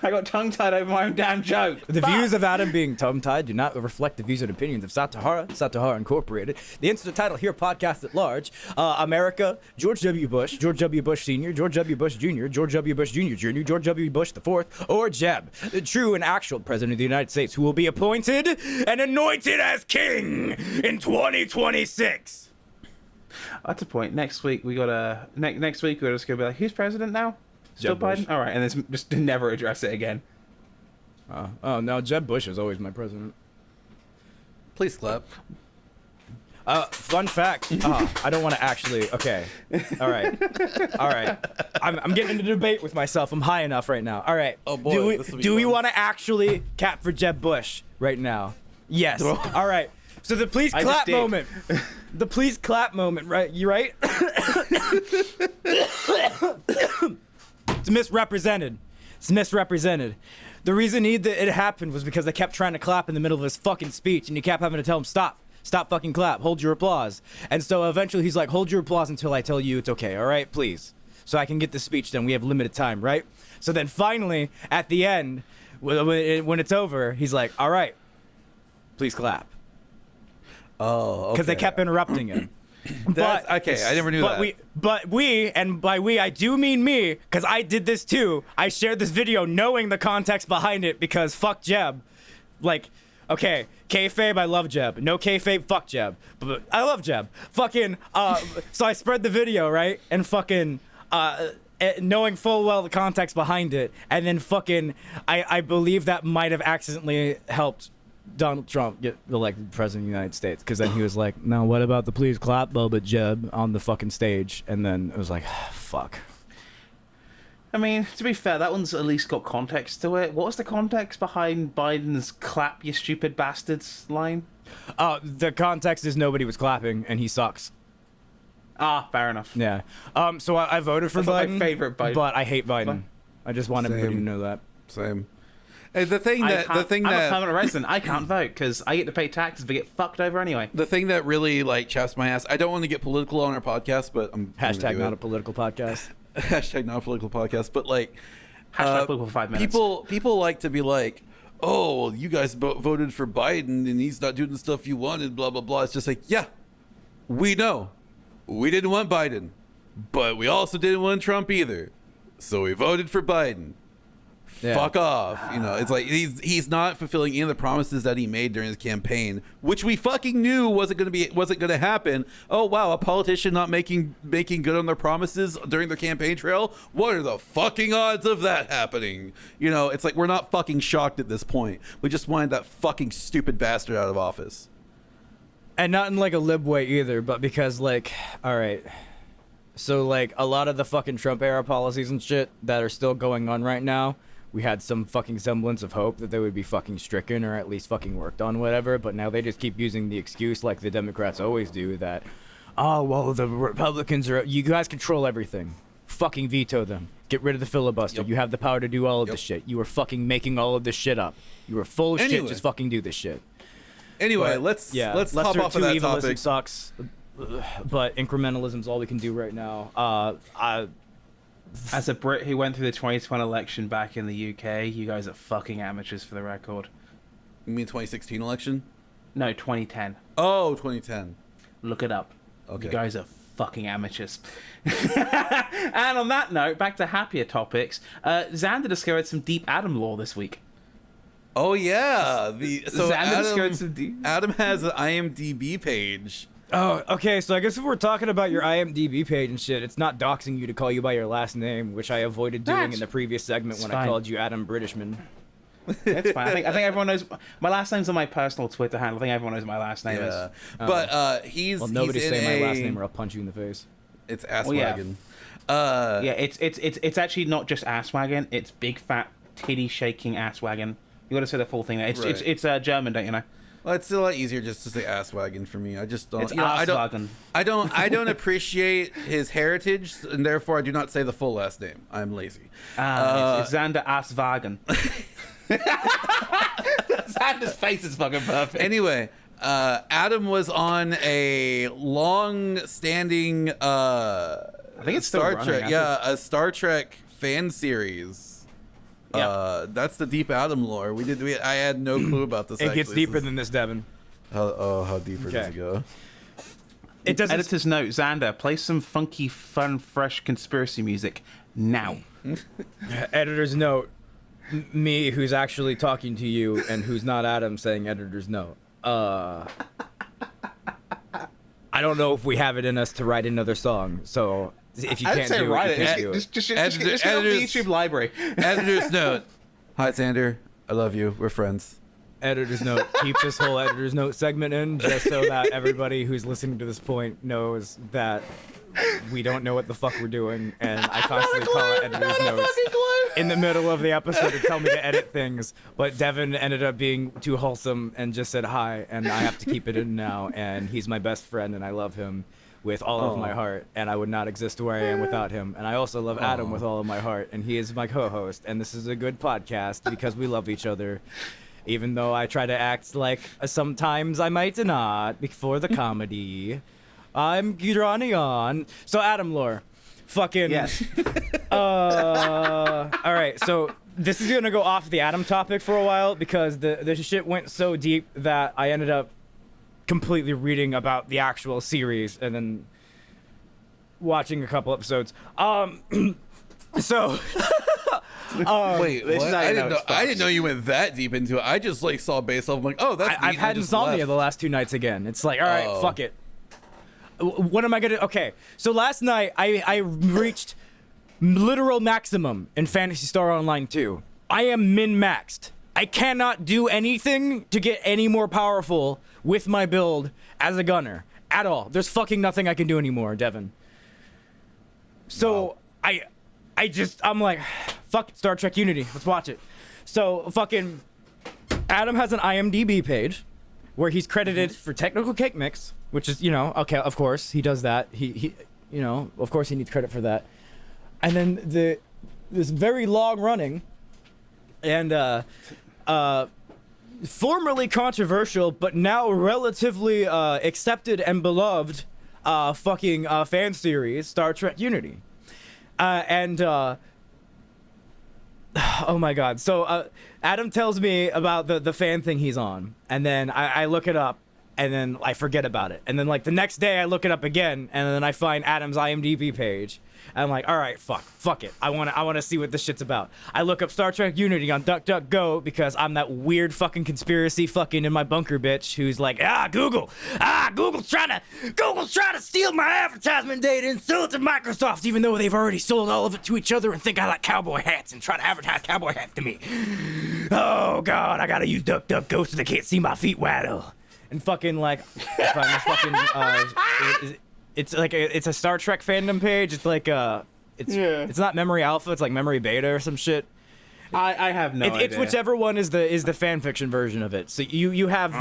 I got tongue-tied over my own damn joke. The Fuck! views of Adam being tongue-tied do not reflect the views and opinions of Satahara Incorporated, the Instant Title Here podcast at large, America, George W. Bush, George W. Bush Sr., George W. Bush Jr., George W. Bush Jr., George W. Bush IV, or Jeb, the true and actual President of the United States, who will be appointed and anointed as king in 2026. That's a point. Next week we got to... Next week we're just going to be like, who's president now? Still Jeb Bush. Biden? All right, and then just never address it again. Oh, no, Jeb Bush is always my president. Please clap. Fun fact. I don't want to actually. Okay. All right. I'm getting into debate with myself. I'm high enough right now. All right. Oh, boy, this will be Do we fun. want to actually cap for Jeb Bush right now? Yes. All right. So the please I clap just did. moment. The please clap moment, right? You right? It's misrepresented. It's misrepresented. The reason it happened was because they kept trying to clap in the middle of his fucking speech, and you kept having to tell him, stop fucking clap, hold your applause. And so eventually he's like, hold your applause until I tell you it's okay, all right, please, so I can get the speech done. We have limited time, right? So then finally, at the end, when it's over, he's like, all right, please clap. Oh, okay. Because they kept interrupting him. Okay, I never knew that. But we, and by we, I do mean me, because I did this too. I shared this video knowing the context behind it, because fuck Jeb. Like, okay, kayfabe, I love Jeb. No kayfabe, fuck Jeb. But I love Jeb. Fucking, so I spread the video, right? And fucking, knowing full well the context behind it, and then fucking, I believe that might have accidentally helped Donald Trump get elected president of the United States, because then he was like, no, what about the please clap Boba Jeb on the fucking stage? And then it was like, fuck. I mean, to be fair, that one's at least got context to it. What was the context behind Biden's clap, you stupid bastards line? The context is nobody was clapping, and he sucks. Ah, fair enough. Yeah. So I voted for That's not Biden, my favorite Biden. but I hate Biden. I just want everybody to Same. know that. Same. Hey, the thing I'm that a permanent resident. I can't vote because I get to pay taxes but get fucked over anyway. the thing that really like chaps my ass. I don't want to get political on our podcast, but I'm gonna Hashtag do not it. a political podcast. Hashtag not a political podcast, but like Hashtag political for 5 minutes. people like to be like, oh, well, you guys voted for Biden and he's not doing the stuff you wanted, blah blah blah. It's just like, yeah, we know we didn't want Biden, but we also didn't want Trump either, so we voted for Biden. Yeah. Fuck off. You know, it's like he's not fulfilling any of the promises that he made during his campaign, which we fucking knew wasn't gonna happen. Oh wow, a politician not making good on their promises during their campaign trail? What are the fucking odds of that happening? You know, it's like we're not fucking shocked at this point. We just wanted that fucking stupid bastard out of office. And not in like a lib way either, but because like, all right. So like a lot of the fucking Trump era policies and shit that are still going on right now, we had some fucking semblance of hope that they would be fucking stricken or at least fucking worked on, whatever. But now they just keep using the excuse like the Democrats always do that, oh, well, the Republicans are, you guys control everything. Fucking veto them. Get rid of the filibuster. Yep. You have the power to do all of Yep. this shit. You are fucking making all of this shit up. You are full of shit. Anyway. Just fucking do this shit. Anyway, But, let's yeah, hop Lesser off of that Evil topic. sucks. but incrementalism's all we can do right now. As a Brit who went through the 2020 election back in the UK, you guys are fucking amateurs for the record. You mean 2016 election? No, 2010. Oh, 2010. Look it up. Okay. You guys are fucking amateurs. And on that note, back to happier topics. Xander discovered some deep Adam lore this week. Oh yeah, Adam has an IMDb page. Oh, okay, so I guess if we're talking about your IMDb page and shit, it's not doxing you to call you by your last name, which I avoided doing in the previous segment when I called you Adam Britishman. That's fine. I think everyone knows my last name's on my personal Twitter handle. I think everyone knows what my last name is. But nobody he's say my last name or I'll punch you in the face. It's Asswagon. It's actually not just Asswagon. It's big fat titty shaking Asswagon. You got to say the full thing. It's German, don't you know? Well, it's a lot easier just to say Asswagon for me. I just don't. It's Asswagon. I don't appreciate his heritage, and therefore I do not say the full last name. I'm lazy. It's Xander Asswagen. Xander's face is fucking perfect. Anyway, Adam was on a long-standing I think it's Star still Trek. running, A Star Trek fan series. Yep. That's the deep Adam lore. I had no clue about this. It gets deeper than this, Devin. How deeper does it go? It doesn't. Editor's note: Xander, play some funky, fun, fresh conspiracy music now. Editor's note: me, who's actually talking to you, and who's not Adam, saying editor's note. I don't know if we have it in us to write another song, so if you can't do it, you can't do it. Just get off the YouTube library. Editor's note. Hi, Xander. I love you. We're friends. Editor's note. Keep this whole editor's note segment in just so that everybody who's listening to this point knows that we don't know what the fuck we're doing, and I constantly call it editor's notes in the middle of the episode to tell me to edit things, but Devon ended up being too wholesome and just said hi, and I have to keep it in now, and he's my best friend, and I love him with all of my heart, and I would not exist where I am without him. And I also love Adam with all of my heart, and he is my co-host, and this is a good podcast because we love each other, even though I try to act like sometimes I might not for the comedy. I'm drawing on. So Adam lore. Fucking yes. All right, so this is gonna go off the Adam topic for a while because the shit went so deep that I ended up completely reading about the actual series and then watching a couple episodes. So wait, what? I didn't know you went that deep into it. I just saw base level. I'm like, oh, that's. I've had insomnia the last 2 nights again. It's like, all right, fuck it. What am I gonna? Okay, so last night I reached literal maximum in Phantasy Star Online 2. I am min-maxed. I cannot do anything to get any more powerful with my build as a gunner at all. There's fucking nothing I can do anymore, Devon. So wow. I'm like, fuck it, Star Trek Unity. Let's watch it. So fucking Adam has an IMDb page where he's credited for technical cake mix, which is, okay, of course he does that. He of course he needs credit for that. And then this very long running and formerly controversial but now relatively accepted and beloved fucking fan series, Star Trek Unity. Oh my god. So Adam tells me about the fan thing he's on, and then I look it up, and then I forget about it. And then the next day I look it up again, and then I find Adam's IMDb page. And I'm like, all right, fuck it. I wanna see what this shit's about. I look up Star Trek Unity on DuckDuckGo because I'm that weird fucking conspiracy fucking in my bunker bitch who's like, Google's trying to steal my advertisement data and sell it to Microsoft, even though they've already sold all of it to each other and think I like cowboy hats and try to advertise cowboy hats to me. Oh god, I gotta use DuckDuckGo so they can't see my feet waddle. And fucking I find this fucking it's a Star Trek fandom page. It's it's not Memory Alpha. It's like Memory Beta or some shit. I have no idea. It's whichever one is the fan fiction version of it. So you have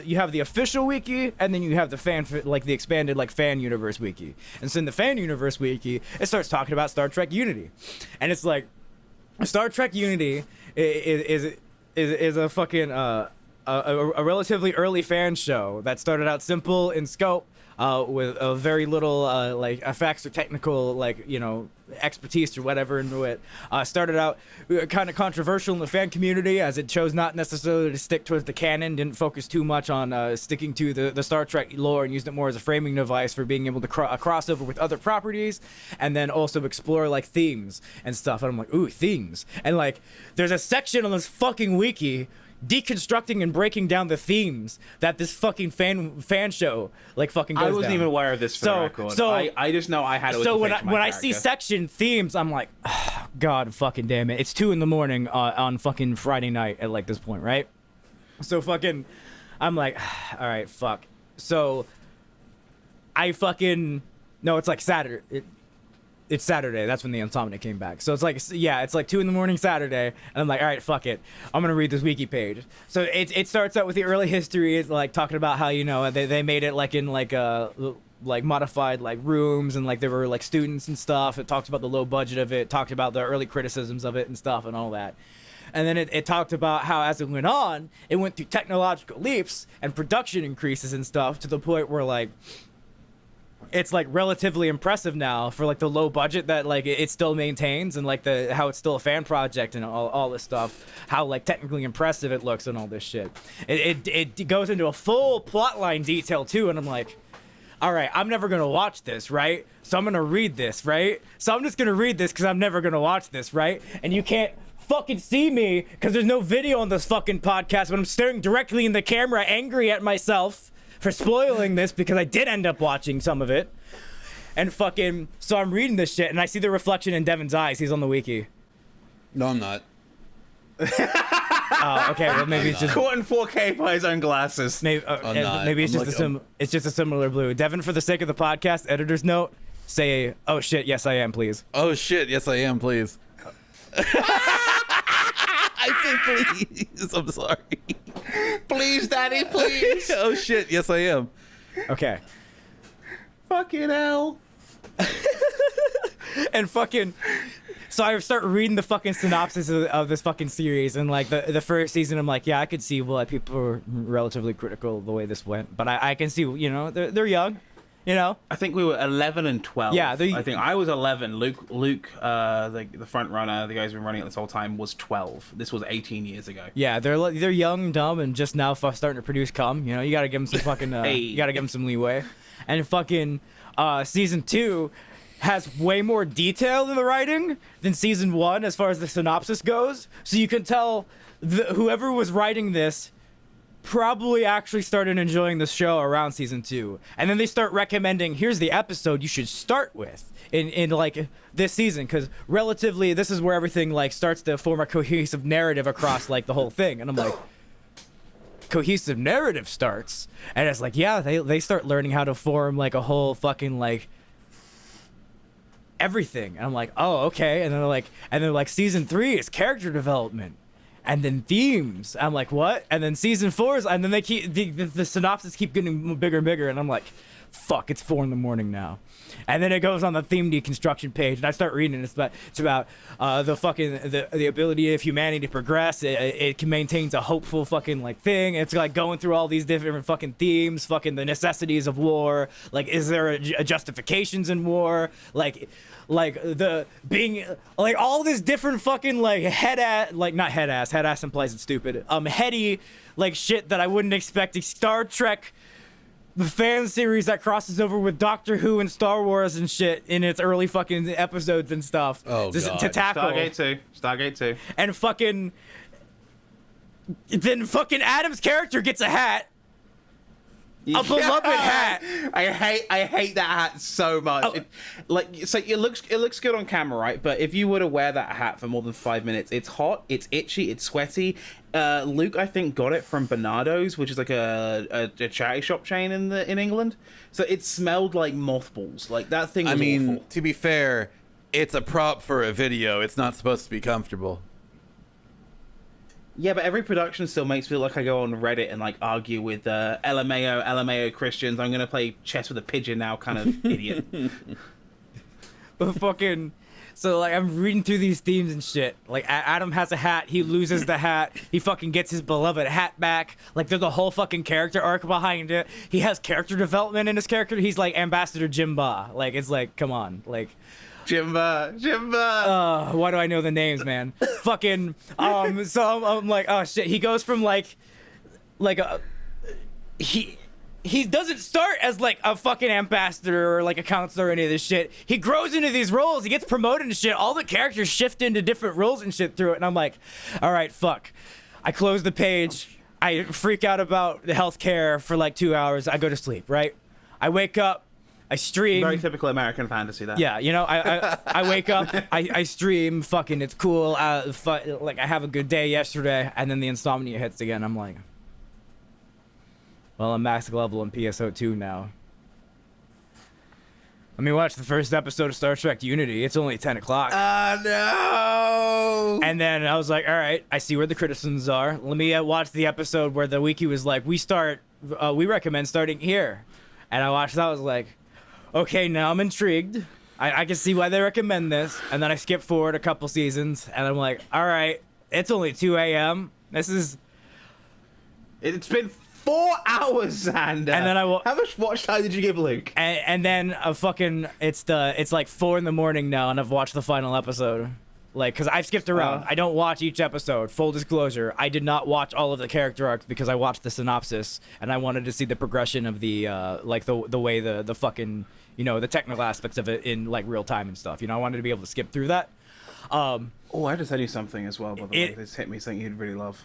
you have the official wiki, and then you have the the expanded fan universe wiki. And so in the fan universe wiki, it starts talking about Star Trek Unity, and it's like Star Trek Unity is a fucking a relatively early fan show that started out simple in scope, with a very little like effects or technical, like, you know, expertise or whatever into it. Started out kind of controversial in the fan community, as it chose not necessarily to stick towards the canon, didn't focus too much on sticking to the Star Trek lore, and used it more as a framing device for being able to cross over with other properties, and then also explore like themes and stuff. And I'm like, ooh, themes. And like, there's a section on this fucking wiki deconstructing and breaking down the themes that this fucking fan show like fucking goes I wasn't down. even aware of this for the record. So I just know I had it. So when I see section themes, I'm like, oh, God fucking damn it! It's 2 a.m. On fucking Friday night at like this point, right? So fucking, I'm like, all right, fuck. So I fucking no, it's like Saturday. It's Saturday. That's when the Insomnia came back. So it's like, yeah, it's like 2 a.m. Saturday, and I'm like, all right, fuck it, I'm gonna read this wiki page. So it starts out with the early history, it's like talking about how, you know, they made it like in like modified like rooms, and like there were like students and stuff. It talked about the low budget of it, talked about the early criticisms of it and stuff and all that. And then it talked about how as it went on, it went through technological leaps and production increases and stuff to the point where like it's like relatively impressive now for like the low budget that like it still maintains, and like the how it's still a fan project and all this stuff, how like technically impressive it looks and all this shit. It goes into a full plotline detail too, and I'm like, all right, I'm never gonna watch this, right? So I'm gonna read this, right? So I'm just gonna read this because I'm never gonna watch this, right? And you can't fucking see me because there's no video on this fucking podcast, but I'm staring directly in the camera, angry at myself for spoiling this because I did end up watching some of it. And fucking, so I'm reading this shit and I see the reflection in Devon's eyes. He's on the wiki. No, I'm not. Oh, okay. Well, maybe it's just caught in 4K by his own glasses. maybe it's just a similar blue. Devon, for the sake of the podcast, editor's note, say, oh shit, yes I am, please. Oh shit, yes I am, please. I said please. I'm sorry. Please, Daddy, please. Oh shit, yes I am. Okay. Fucking hell. And fucking, so I start reading the fucking synopsis of this fucking series, and like the first season, I'm like, yeah, I could see why people were relatively critical of the way this went, but I can see, you know, they're young, you know. I think we were 11 and 12. Yeah, I think I was 11. Luke, the front runner, the guy who's been running it this whole time, was 12. This was 18 years ago. Yeah, they're young, dumb, and just now starting to produce cum. You know, you gotta give them some fucking, you gotta give them some leeway. And fucking, season 2 has way more detail in the writing than season 1 as far as the synopsis goes. So you can tell whoever was writing this probably actually started enjoying the show around season 2, and then they start recommending, here's the episode you should start with in like this season, because relatively this is where everything like starts to form a cohesive narrative across like the whole thing. And I'm like, cohesive narrative starts, and it's like, yeah, they start learning how to form like a whole fucking like everything. And I'm like, oh, okay. And then like season 3 is character development, and then themes. I'm like, what? And then season 4 is, and then they keep the synopsis keep getting bigger and bigger, and I'm like, fuck, it's 4 a.m. now. And then it goes on the theme deconstruction page, and I start reading. It's about the fucking the ability of humanity to progress. It maintains a hopeful fucking like thing. It's like going through all these different fucking themes, fucking the necessities of war. Like, is there a justifications in war? Like the being like all this different fucking like head ass implies it's stupid. Heady like shit that I wouldn't expect a Star Trek, the fan series that crosses over with Doctor Who and Star Wars and shit in its early fucking episodes and stuff. Oh, just God. to tackle. Stargate 2. And fucking then fucking Adam's character gets a hat. A beloved hat. I hate that hat so much. Oh. It looks good on camera, right? But if you were to wear that hat for more than 5 minutes, it's hot, it's itchy, it's sweaty. Luke, I think, got it from Bernardo's, which is like a charity shop chain in England. So it smelled like mothballs. Like, that thing was awful. To be fair, it's a prop for a video. It's not supposed to be comfortable. Yeah, but every production still makes me feel like I go on Reddit and like argue with LMAO Christians. I'm gonna play chess with a pigeon now, kind of idiot. But fucking, So like I'm reading through these themes and shit. Like Adam has a hat, he loses the hat, he fucking gets his beloved hat back. Like there's a whole fucking character arc behind it. He has character development in his character. He's like Ambassador Jimba. Like it's like, come on, like Jimba. why do I know the names, man? Fucking so I'm like, oh shit. He goes from like a he doesn't start as like a fucking ambassador or like a counselor or any of this shit. He grows into these roles. He gets promoted and shit. All the characters shift into different roles and shit through it. And I'm like, all right, fuck. I close the page. I freak out about the healthcare for like 2 hours. I go to sleep, right? I wake up. I stream. Very typical American fantasy, that. Yeah, you know, I wake up, I stream, fucking, it's cool. Like, I have a good day yesterday, and then the insomnia hits again. I'm like, well, I'm max level in PSO2 now. Let me watch the first episode of Star Trek Unity. It's only 10 o'clock. No. And then I was like, all right, I see where the criticisms are. Let me watch the episode where the wiki was like, we recommend starting here. And I watched that, I was like, okay, now I'm intrigued. I can see why they recommend this. And then I skip forward a couple seasons, and I'm like, all right, it's only 2 a.m. This is... It's been 4 hours, Xander. And then how much watch time did you give Luke? And then it's like 4 in the morning now, and I've watched the final episode. Like, because I've skipped around. I don't watch each episode. Full disclosure, I did not watch all of the character arcs because I watched the synopsis, and I wanted to see the progression of the, like, the way the fucking, you know, the technical aspects of it in, like, real time and stuff. You know, I wanted to be able to skip through that. Oh, I just sent you something as well, by the way. This hit me something you'd really love.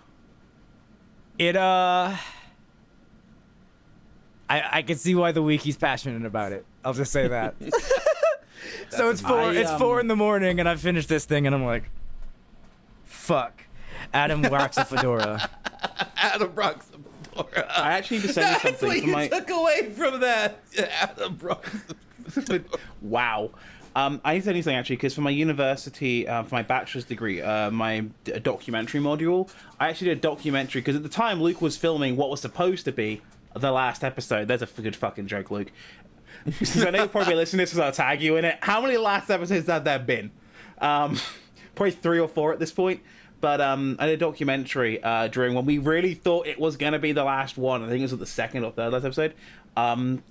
I can see why the wiki's passionate about it. I'll just say that. So it's 4 in the morning, and I've finished this thing, and I'm like, fuck. Adam rocks a fedora. Adam rocks a fedora. I actually need to send you something. That's what you took away from that. Adam rocks a fedora. Wow. I need to send you something, actually, because for my university, for my bachelor's degree, my documentary module, I actually did a documentary, because at the time, Luke was filming what was supposed to be the last episode. There's a good fucking joke, Luke. Since I know you'll probably listen to this because I'll tag you in it. How many last episodes have there been? Probably 3 or 4 at this point. But I did a documentary during when we really thought it was going to be the last one. I think it was the 2nd or 3rd last episode.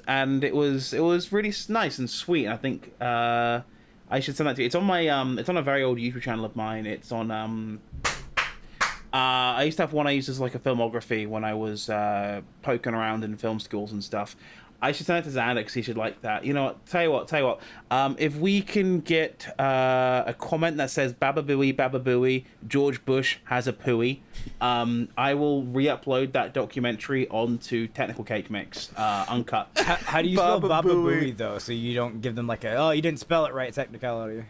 And it was really nice and sweet. And I think I should send that to you. It's on my it's on a very old YouTube channel of mine. It's on I used to have one I used as like a filmography when I was poking around in film schools and stuff. I should send it to Xander because he should like that. You know what? Tell you what. If we can get a comment that says Baba Booey, George Bush has a pooey, I will re-upload that documentary onto Technical Cake Mix, uncut. How do you spell Baba Booey, though? So you don't give them like you didn't spell it right technicality.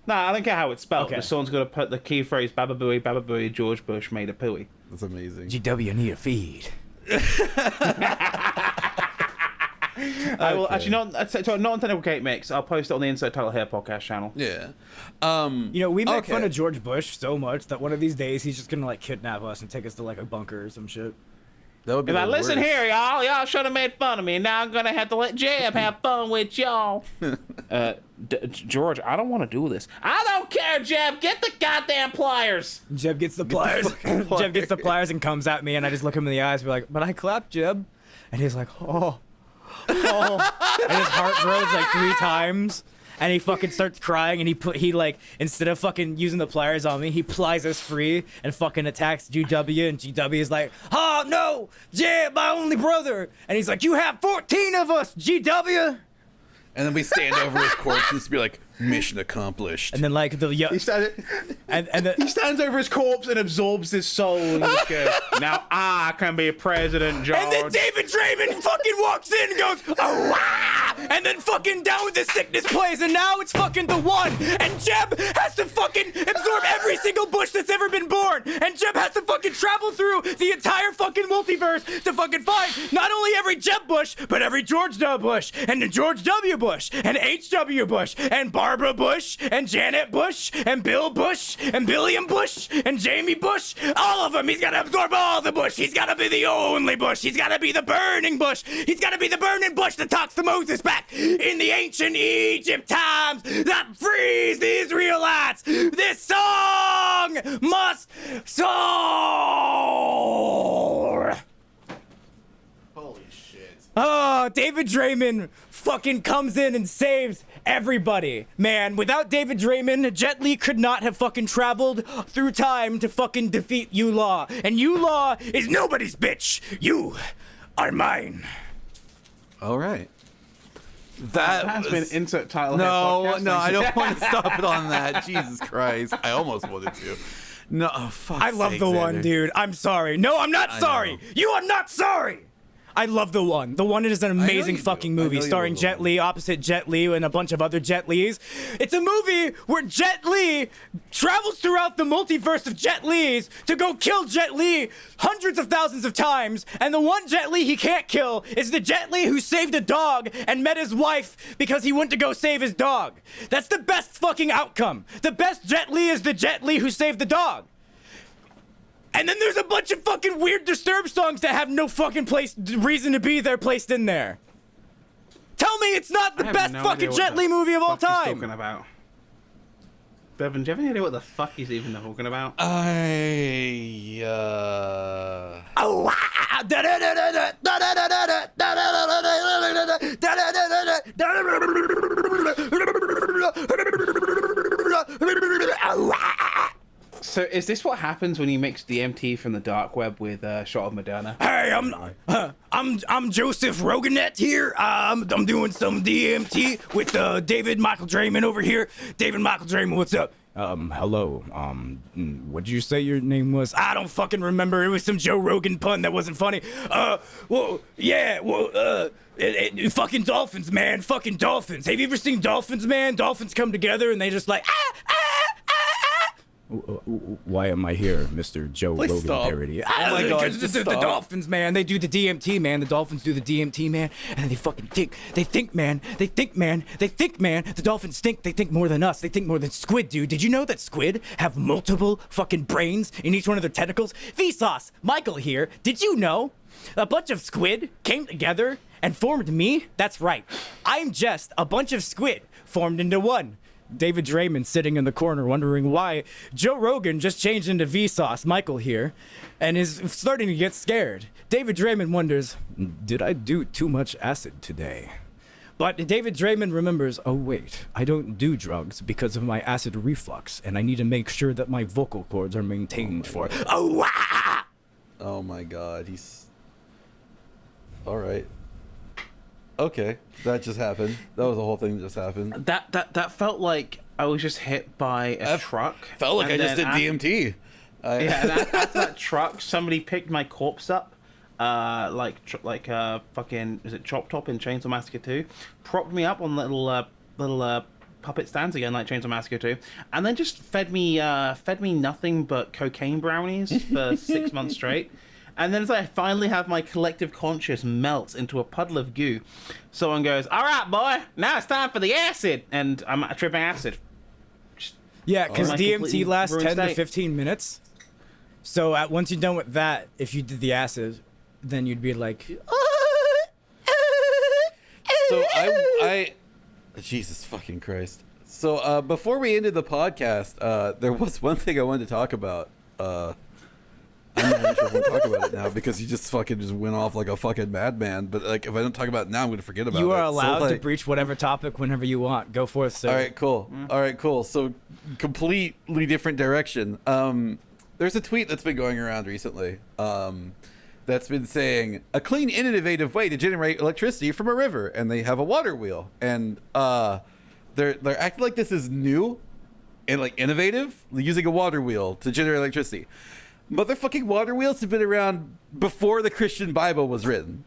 Nah, I don't care how it's spelled. Okay. But someone's got to put the key phrase Baba Booey, George Bush made a pooey. That's amazing. GW need a feed. I will actually not on Technical Cake Mix. I'll post it on the Insert Title Here podcast channel. Yeah. You know, we make fun of George Bush so much that one of these days he's just gonna like kidnap us and take us to like a bunker or some shit. That would be. Listen here, y'all should have made fun of me. Now I'm gonna have to let Jeb have fun with y'all. George, I don't want to do this. I don't care, Jeb. Get the goddamn pliers. Jeb gets the pliers. Jeb gets the pliers and comes at me, and I just look him in the eyes and be like, "But I clapped, Jeb," and he's like, "Oh." And his heart grows like 3 times, and he fucking starts crying, and he like, instead of fucking using the pliers on me, he plies us free and fucking attacks GW, and GW is like, "Oh no, Jeb, my only brother," and he's like, "You have 14 of us, GW." And then we stand over his corpse and just be like, "Mission accomplished." And then like he stands over his corpse and absorbs his soul. And just goes, "Now I can be president, George." And then David Draiman fucking walks in and goes, "Oh wow!" And then fucking Down with the Sickness plays, and now it's fucking the one. And Jeb has to fucking absorb every single Bush that's ever been born. And Jeb has to fucking travel through the entire fucking multiverse to fucking find not only every Jeb Bush, but every George W. Bush, and the George W. Bush, and H.W. Bush, and Barbara Bush, and Janet Bush, and Bill Bush, and Billiam Bush, and Jamie Bush. All of them. He's gotta absorb all the Bush. He's gotta be the only Bush. He's gotta be the burning Bush. He's gotta be the burning Bush that talks to Moses back back in the ancient Egypt times that frees the Israelites. This song must soar. Holy shit. Oh, David Draiman fucking comes in and saves everybody. Man, without David Draiman, Jet Li could not have fucking traveled through time to fucking defeat Youlean. And Youlean is nobody's bitch. You are mine. All right. That has been insert title. No, I don't want to stop it on that. Jesus Christ. I almost wanted to. No, fuck. I love the one, dude. I'm sorry. No, I'm not sorry. You are not sorry. I love The One. The One is an amazing fucking movie starring Jet Li opposite Jet Li and a bunch of other Jet Lis. It's a movie where Jet Li travels throughout the multiverse of Jet Lis to go kill Jet Li hundreds of thousands of times, and the one Jet Li he can't kill is the Jet Li who saved a dog and met his wife because he went to go save his dog. That's the best fucking outcome. The best Jet Li is the Jet Li who saved the dog. And then there's a bunch of fucking weird Disturbed songs that have no fucking reason to be there placed in there. Tell me it's not the best fucking Jet Li movie of all time. Talking about. Devon, do you have any idea what the fuck he's even talking about? So is this what happens when you mix DMT from the dark web with a shot of Moderna? Hey, I'm Joseph Roganet here. I'm doing some DMT with David Michael Draiman over here. David Michael Draiman, what's up? Hello. What did you say your name was? I don't fucking remember. It was some Joe Rogan pun that wasn't funny. Fucking dolphins, man. Fucking dolphins. Have you ever seen dolphins, man? Dolphins come together and they just like, why am I here, Mr. Joe Rogan parody? Oh my God, because the dolphins, man, they do the DMT, man. The dolphins do the DMT, man, and they fucking think. They think, man. They think, man. The dolphins think. They think more than us. They think more than squid, dude. Did you know that squid have multiple fucking brains in each one of their tentacles? Vsauce, Michael here. Did you know a bunch of squid came together and formed me? That's right. I'm just a bunch of squid formed into one. David Draiman sitting in the corner wondering why Joe Rogan just changed into Vsauce, Michael here, and is starting to get scared. David Draiman wonders, did I do too much acid today? But David Draiman remembers, oh wait, I don't do drugs because of my acid reflux, and I need to make sure that my vocal cords are maintained Oh my God, he's... Alright. Okay, that just happened. That was the whole thing that just happened. That felt like I was just hit by a truck. Felt like I just did DMT. And after that truck, somebody picked my corpse up, fucking, is it Chop Top in Chainsaw Massacre 2? Propped me up on little puppet stands again, like Chainsaw Massacre 2, and then just fed me nothing but cocaine brownies for 6 months straight. And then as I finally have my collective conscious melt into a puddle of goo, someone goes, "All right, boy, now it's time for the acid," and I'm tripping acid. Yeah, because DMT lasts 10 to state. 15 minutes. So once you're done with that, if you did the acid, then you'd be like, So I Jesus fucking Christ. So before we ended the podcast, there was one thing I wanted to talk about. I'm not even sure if I want to talk about it now because you just went off like a fucking madman. But like, if I don't talk about it now, I'm going to forget about it. You are allowed to breach whatever topic whenever you want. Go forth, sir. All right, cool. All right, cool. So completely different direction. There's a tweet that's been going around recently that's been saying a clean, innovative way to generate electricity from a river, and they have a water wheel, and they're acting like this is new and like innovative, using a water wheel to generate electricity. Motherfucking water wheels have been around before the Christian Bible was written.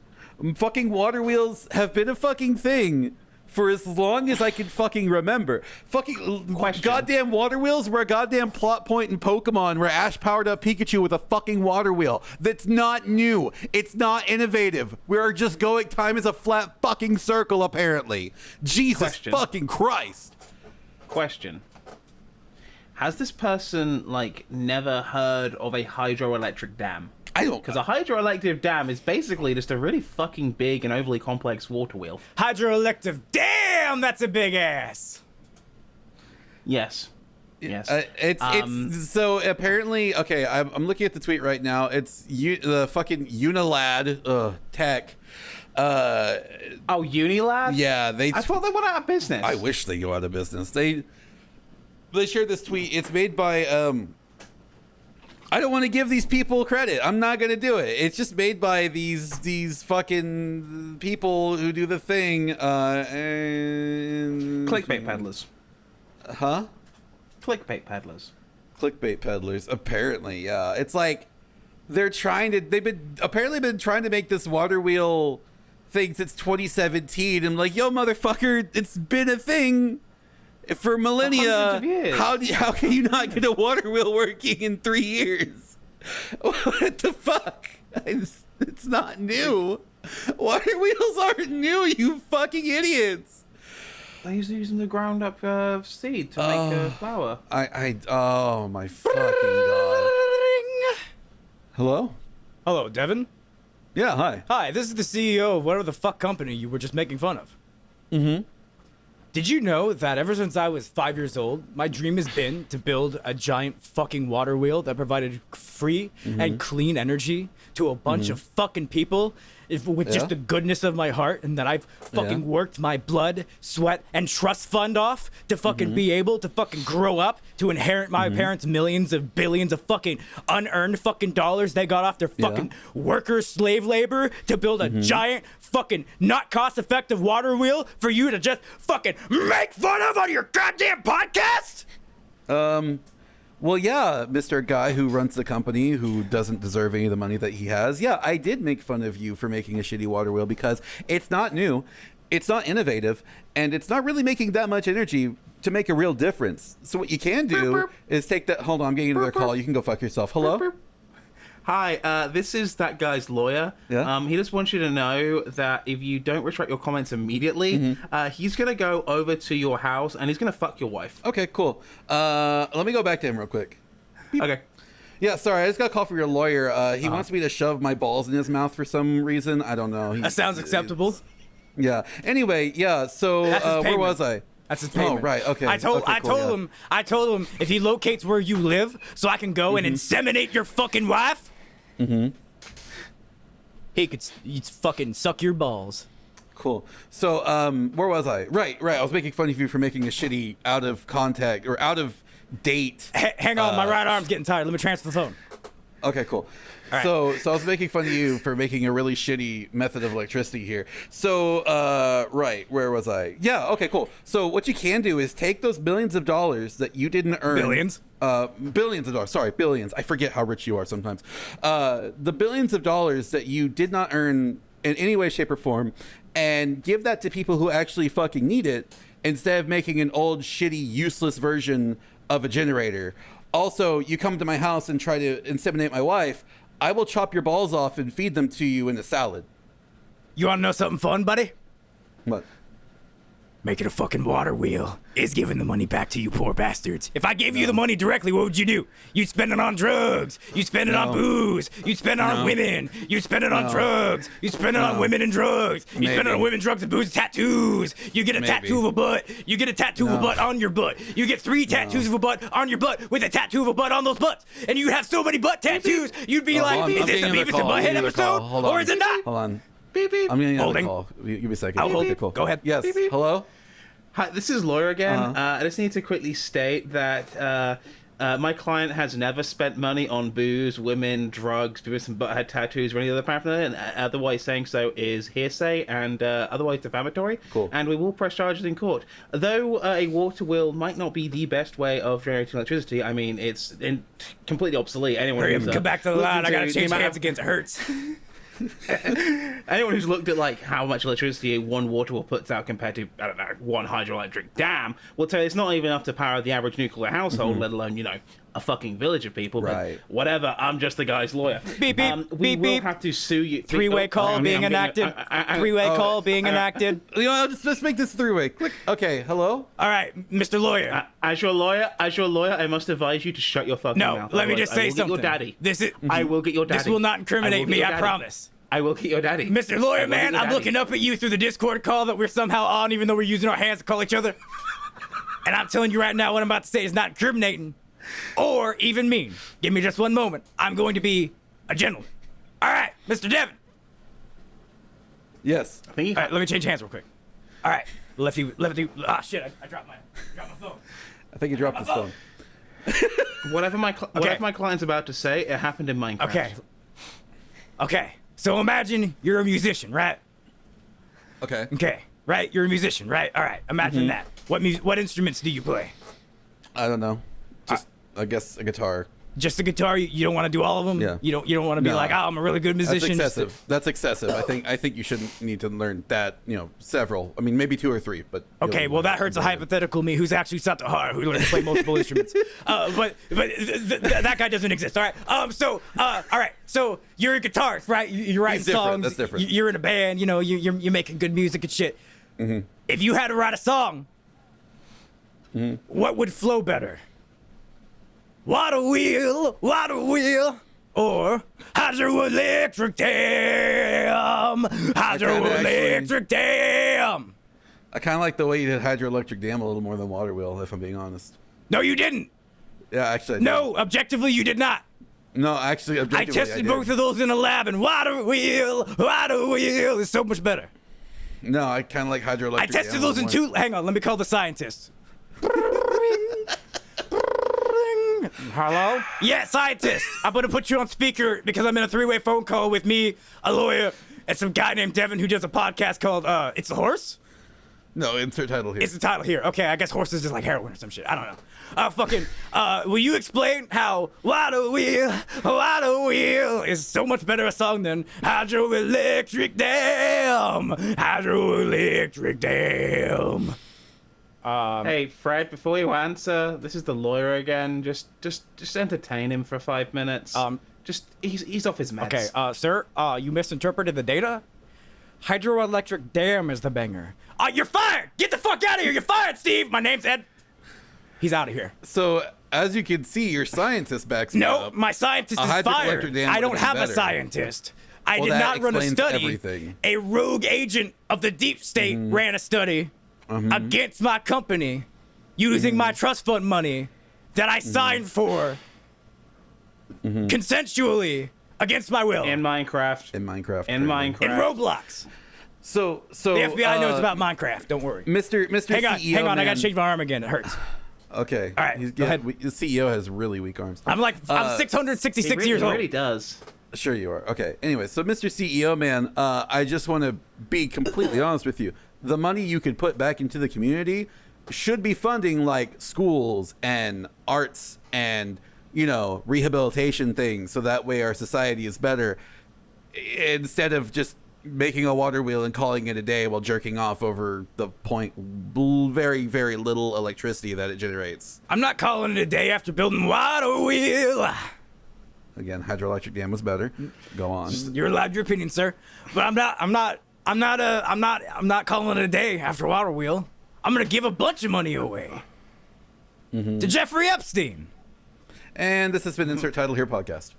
Fucking water wheels have been a fucking thing for as long as I can fucking remember. Fucking goddamn water wheels were a goddamn plot point in Pokemon where Ash powered up Pikachu with a fucking water wheel. That's not new. It's not innovative. We're just going, time is a flat fucking circle apparently. Jesus fucking Christ. Question. Has this person, like, never heard of a hydroelectric dam? I don't. Because a hydroelectric dam is basically just a really fucking big and overly complex water wheel. Hydroelectric. Damn, that's a big ass. Yes. Yes. It's so apparently okay. I'm looking at the tweet right now. It's the fucking Unilad tech. Unilad? Yeah, I thought they went out of business. I wish they go out of business. They shared this tweet. It's made by I don't want to give these people credit. I'm not gonna do it. It's just made by these fucking people who do the thing. And Clickbait peddlers. Huh? Clickbait peddlers. Clickbait peddlers. Apparently, yeah. It's like they've been trying to make this water wheel thing since 2017. And like, yo, motherfucker, it's been a thing for millennia. Hundreds of years. How can you not get a water wheel working in 3 years? What the fuck? It's not new. Water wheels aren't new, you fucking idiots. They're using the ground up seed to make flour. Oh my fucking god. Hello? Hello, Devon. Yeah, hi. Hi, this is the CEO of whatever the fuck company you were just making fun of. Mm-hmm. Did you know that ever since I was 5 years old, my dream has been to build a giant fucking water wheel that provided free and clean energy to a bunch of fucking people with just the goodness of my heart, and that I've fucking worked my blood, sweat, and trust fund off to fucking be able to fucking grow up to inherit my parents' millions of billions of fucking unearned fucking dollars they got off their fucking worker slave labor to build a giant fucking not cost-effective water wheel for you to just fucking make fun of on your goddamn podcast? Well, yeah, Mr. Guy who runs the company who doesn't deserve any of the money that he has. Yeah, I did make fun of you for making a shitty water wheel because it's not new, it's not innovative, and it's not really making that much energy to make a real difference. So what you can do is take that... Hold on, I'm getting another call. You can go fuck yourself. Hello? Hi, this is that guy's lawyer. Yeah? He just wants you to know that if you don't retract your comments immediately, he's going to go over to your house and he's going to fuck your wife. Okay, cool. Let me go back to him real quick. Okay. Yeah, sorry, I just got a call from your lawyer. He wants me to shove my balls in his mouth for some reason. I don't know. That sounds acceptable. Yeah. Anyway, yeah, so where was I? That's his payment. Oh, right, okay. I told him if he locates where you live so I can go and inseminate your fucking wife, he'd fucking suck your balls. Cool. So, where was I? Right. I was making fun of you for making a shitty out of contact or out of date. Hang on, my right arm's getting tired. Let me transfer the phone. Okay, cool. All right. So I was making fun of you for making a really shitty method of electricity here. So, right, where was I? Yeah, okay, cool. So what you can do is take those millions of dollars that you didn't earn. Billions? Billions of dollars. Sorry, billions. I forget how rich you are sometimes. The billions of dollars that you did not earn in any way, shape, or form, and give that to people who actually fucking need it instead of making an old, shitty, useless version of a generator. Also, you come to my house and try to inseminate my wife, I will chop your balls off and feed them to you in a salad. You want to know something fun, buddy? What? Making a fucking water wheel is giving the money back to you poor bastards. If I gave you the money directly, what would you do? You'd spend it on drugs. You'd spend it on booze. You'd spend it on women. You'd spend it on drugs. You'd spend it on women and drugs. You spend it on women, drugs, and booze, and tattoos. You get a tattoo of a butt. You get a tattoo of a butt on your butt. You get 3 tattoos of a butt on your butt with a tattoo of a butt on those butts. And you have so many butt tattoos, you'd be like, is this a Beavis and Butthead episode? Or is it not? Hold on. Beep, beep. I'm getting another Holding. call. Give me a second. I'll hold Okay, it. cool. Go ahead. Yes. Beep, beep. Hello? Hi, this is lawyer again. I just need to quickly state that my client has never spent money on booze, women, drugs, Beavis and Butthead tattoos, or any other paraphernalia, and otherwise saying so is hearsay and otherwise defamatory. Cool. And we will press charges in court. Though a water wheel might not be the best way of generating electricity, I mean, it's completely obsolete. Anyone Hurry up who's, and come back to the line. I gotta the change amount hands of- again. It hurts. Anyone who's looked at like how much electricity one water wheel puts out compared to, I don't know, one hydroelectric dam will tell you it's not even enough to power the average nuclear household, let alone, a fucking village of people. Right. But whatever. I'm just the guy's lawyer. Beep, beep, we beep, will beep. have to sue you. Three-way call being enacted. Three-way call being enacted. Let's make this three-way. Click. Okay. Hello. All right, Mr. Lawyer. As your lawyer, I must advise you to shut your fucking No, mouth. let me just say I will something. Get your daddy. This is. I will get your daddy. This will not incriminate I will get me. your I daddy. promise. I will get your daddy. Mr. Lawyer, man, I'm looking up at you through the Discord call that we're somehow on, even though we're using our hands to call each other. And I'm telling you right now, what I'm about to say is not incriminating or even mean. Give me just one moment. I'm going to be a gentleman. All right, Mr. Devon. Yes. I think All right, let me change hands real quick. All right, lefty. Ah, shit, I dropped my phone. I think you dropped his phone. whatever my client's about to say, it happened in Minecraft. Okay. So imagine you're a musician, right? Okay. Okay. Right? You're a musician, right? All right. Imagine that. What instruments do you play? I don't know. Just I guess a guitar. Just the guitar? You don't want to do all of them? Yeah. You don't want to be No. like, oh, I'm a really good That's musician. excessive. That's excessive. I think you shouldn't need to learn that. Several. I mean, maybe 2 or 3. But Okay, well that hurts a hypothetical me who's actually Satahara who learned to play multiple instruments. But that guy doesn't exist. All right. All right. So you're a guitarist, right? You're writing He's different. songs. That's different. You're in a band. You're making good music and shit. If you had to write a song, what would flow better? Water wheel, or hydroelectric dam, hydroelectric dam. I kind of like the way you did hydroelectric dam a little more than water wheel, if I'm being honest. No, you didn't. Yeah, actually. I did. No, objectively, you did not. No, actually, I objectively, tested did. both of those in a lab, and water wheel is so much better. No, I kind of like hydroelectric. I tested dam those a in little 2. Hang on, let me call the scientist. Hello? Yeah, scientist. I'm gonna put you on speaker because I'm in a 3-way phone call with me, a lawyer, and some guy named Devon who does a podcast called It's a Horse? more. No, insert title here. It's the title here. Okay, I guess horse is just like heroin or some shit. I don't know. Will you explain how Water Wheel is so much better a song than Hydroelectric Dam? Hydroelectric Dam. Hey, Fred, before you answer, this is the lawyer again. Just entertain him for 5 minutes. He's off his meds. Okay, sir, you misinterpreted the data. Hydroelectric dam is the banger. You're fired! Get the fuck out of here! You're fired, Steve! My name's Ed. He's out of here. So, as you can see, your scientist backs me No, up. my scientist A is hydroelectric fired. dam I would've don't been have a better. scientist. I Well, did that not run a explains study. everything. A rogue agent of the deep state ran a study against my company using my trust fund money that I signed for consensually against my will. In Minecraft. In Minecraft. In Minecraft. In Roblox. So The FBI knows about Minecraft. Don't worry. Mr. Hang on, CEO, hang on. I man. gotta shake my arm again. It hurts. Okay. All right, go ahead. The CEO has really weak arms. I'm 666 years He old. really does. Sure you are. Okay. Anyway, so Mr. CEO, man, I just want to be completely honest with you. The money you could put back into the community should be funding like schools and arts and, rehabilitation things, so that way our society is better, instead of just making a water wheel and calling it a day while jerking off over the very, very little electricity that it generates. I'm not calling it a day after building water wheel. Again, hydroelectric dam was better. Go on. You're allowed your opinion, sir. But I'm not calling it a day after water wheel. I'm gonna give a bunch of money away to Jeffrey Epstein. And this has been Insert Title Here podcast.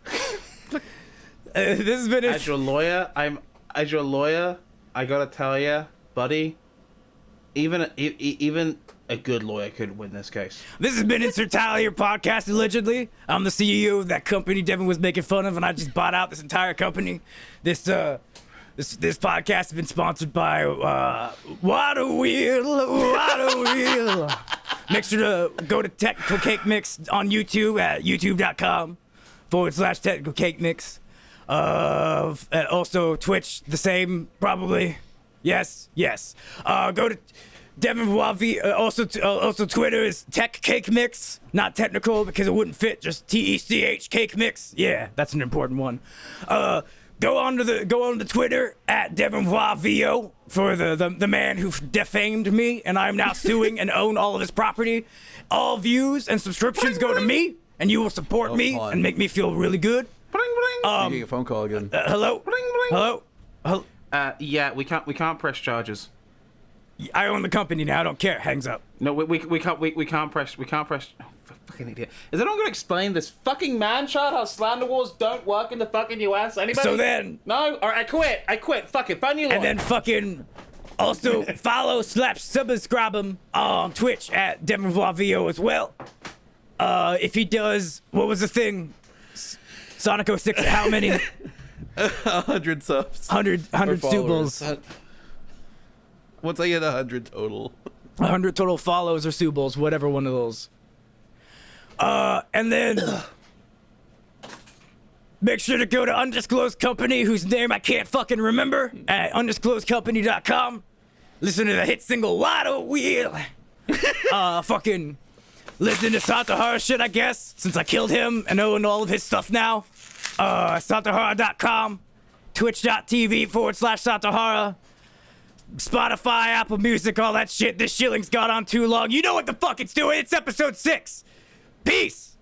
This has been As your lawyer, I gotta tell you, buddy. Even a good lawyer could win this case. This has been Insert Title Here podcast. Allegedly, I'm the CEO of that company Devon was making fun of, and I just bought out this entire company. This podcast has been sponsored by Water Wheel. Make sure to go to Technical Cake Mix on YouTube at youtube.com/Technical Cake Mix. And also Twitch, the same, probably. Yes. Go to Devon Wavi. Also Twitter is Tech Cake Mix, not technical because it wouldn't fit. Just TECH Cake Mix. Yeah, that's an important one. Go on to Twitter at Devon Wavio for the man who defamed me, and I'm now suing and own all of his property. All views and subscriptions go to me. and you will support me and make me feel really good. Bling, bling. You're getting a phone call again. Hello? Bling, bling. Hello? Yeah, we can't press charges. I own the company now. I don't care. Hangs up. No, we can't press. Oh, fucking idiot. Is anyone gonna explain this fucking man chart? How slander wars don't work in the fucking US? Anybody? So then. No. All right, I quit. Fuck it. Find you. And then fucking. Also follow / subscribe him on Twitch at Devon VO as well. If he does, what was the thing? Sonic 06. How many? 100 subs. 100 subles. Once I get 100 total. 100 total follows or subles, whatever one of those. And then make sure to go to undisclosed company, whose name I can't fucking remember, at undisclosedcompany.com. Listen to the hit single Lotto Wheel. Fucking listen to Santahara shit, I guess, since I killed him and own all of his stuff now. Santahara.com, twitch.tv/Santahara. Spotify, Apple Music, all that shit. This shilling's got on too long. You know what the fuck it's doing. It's episode 6. Peace.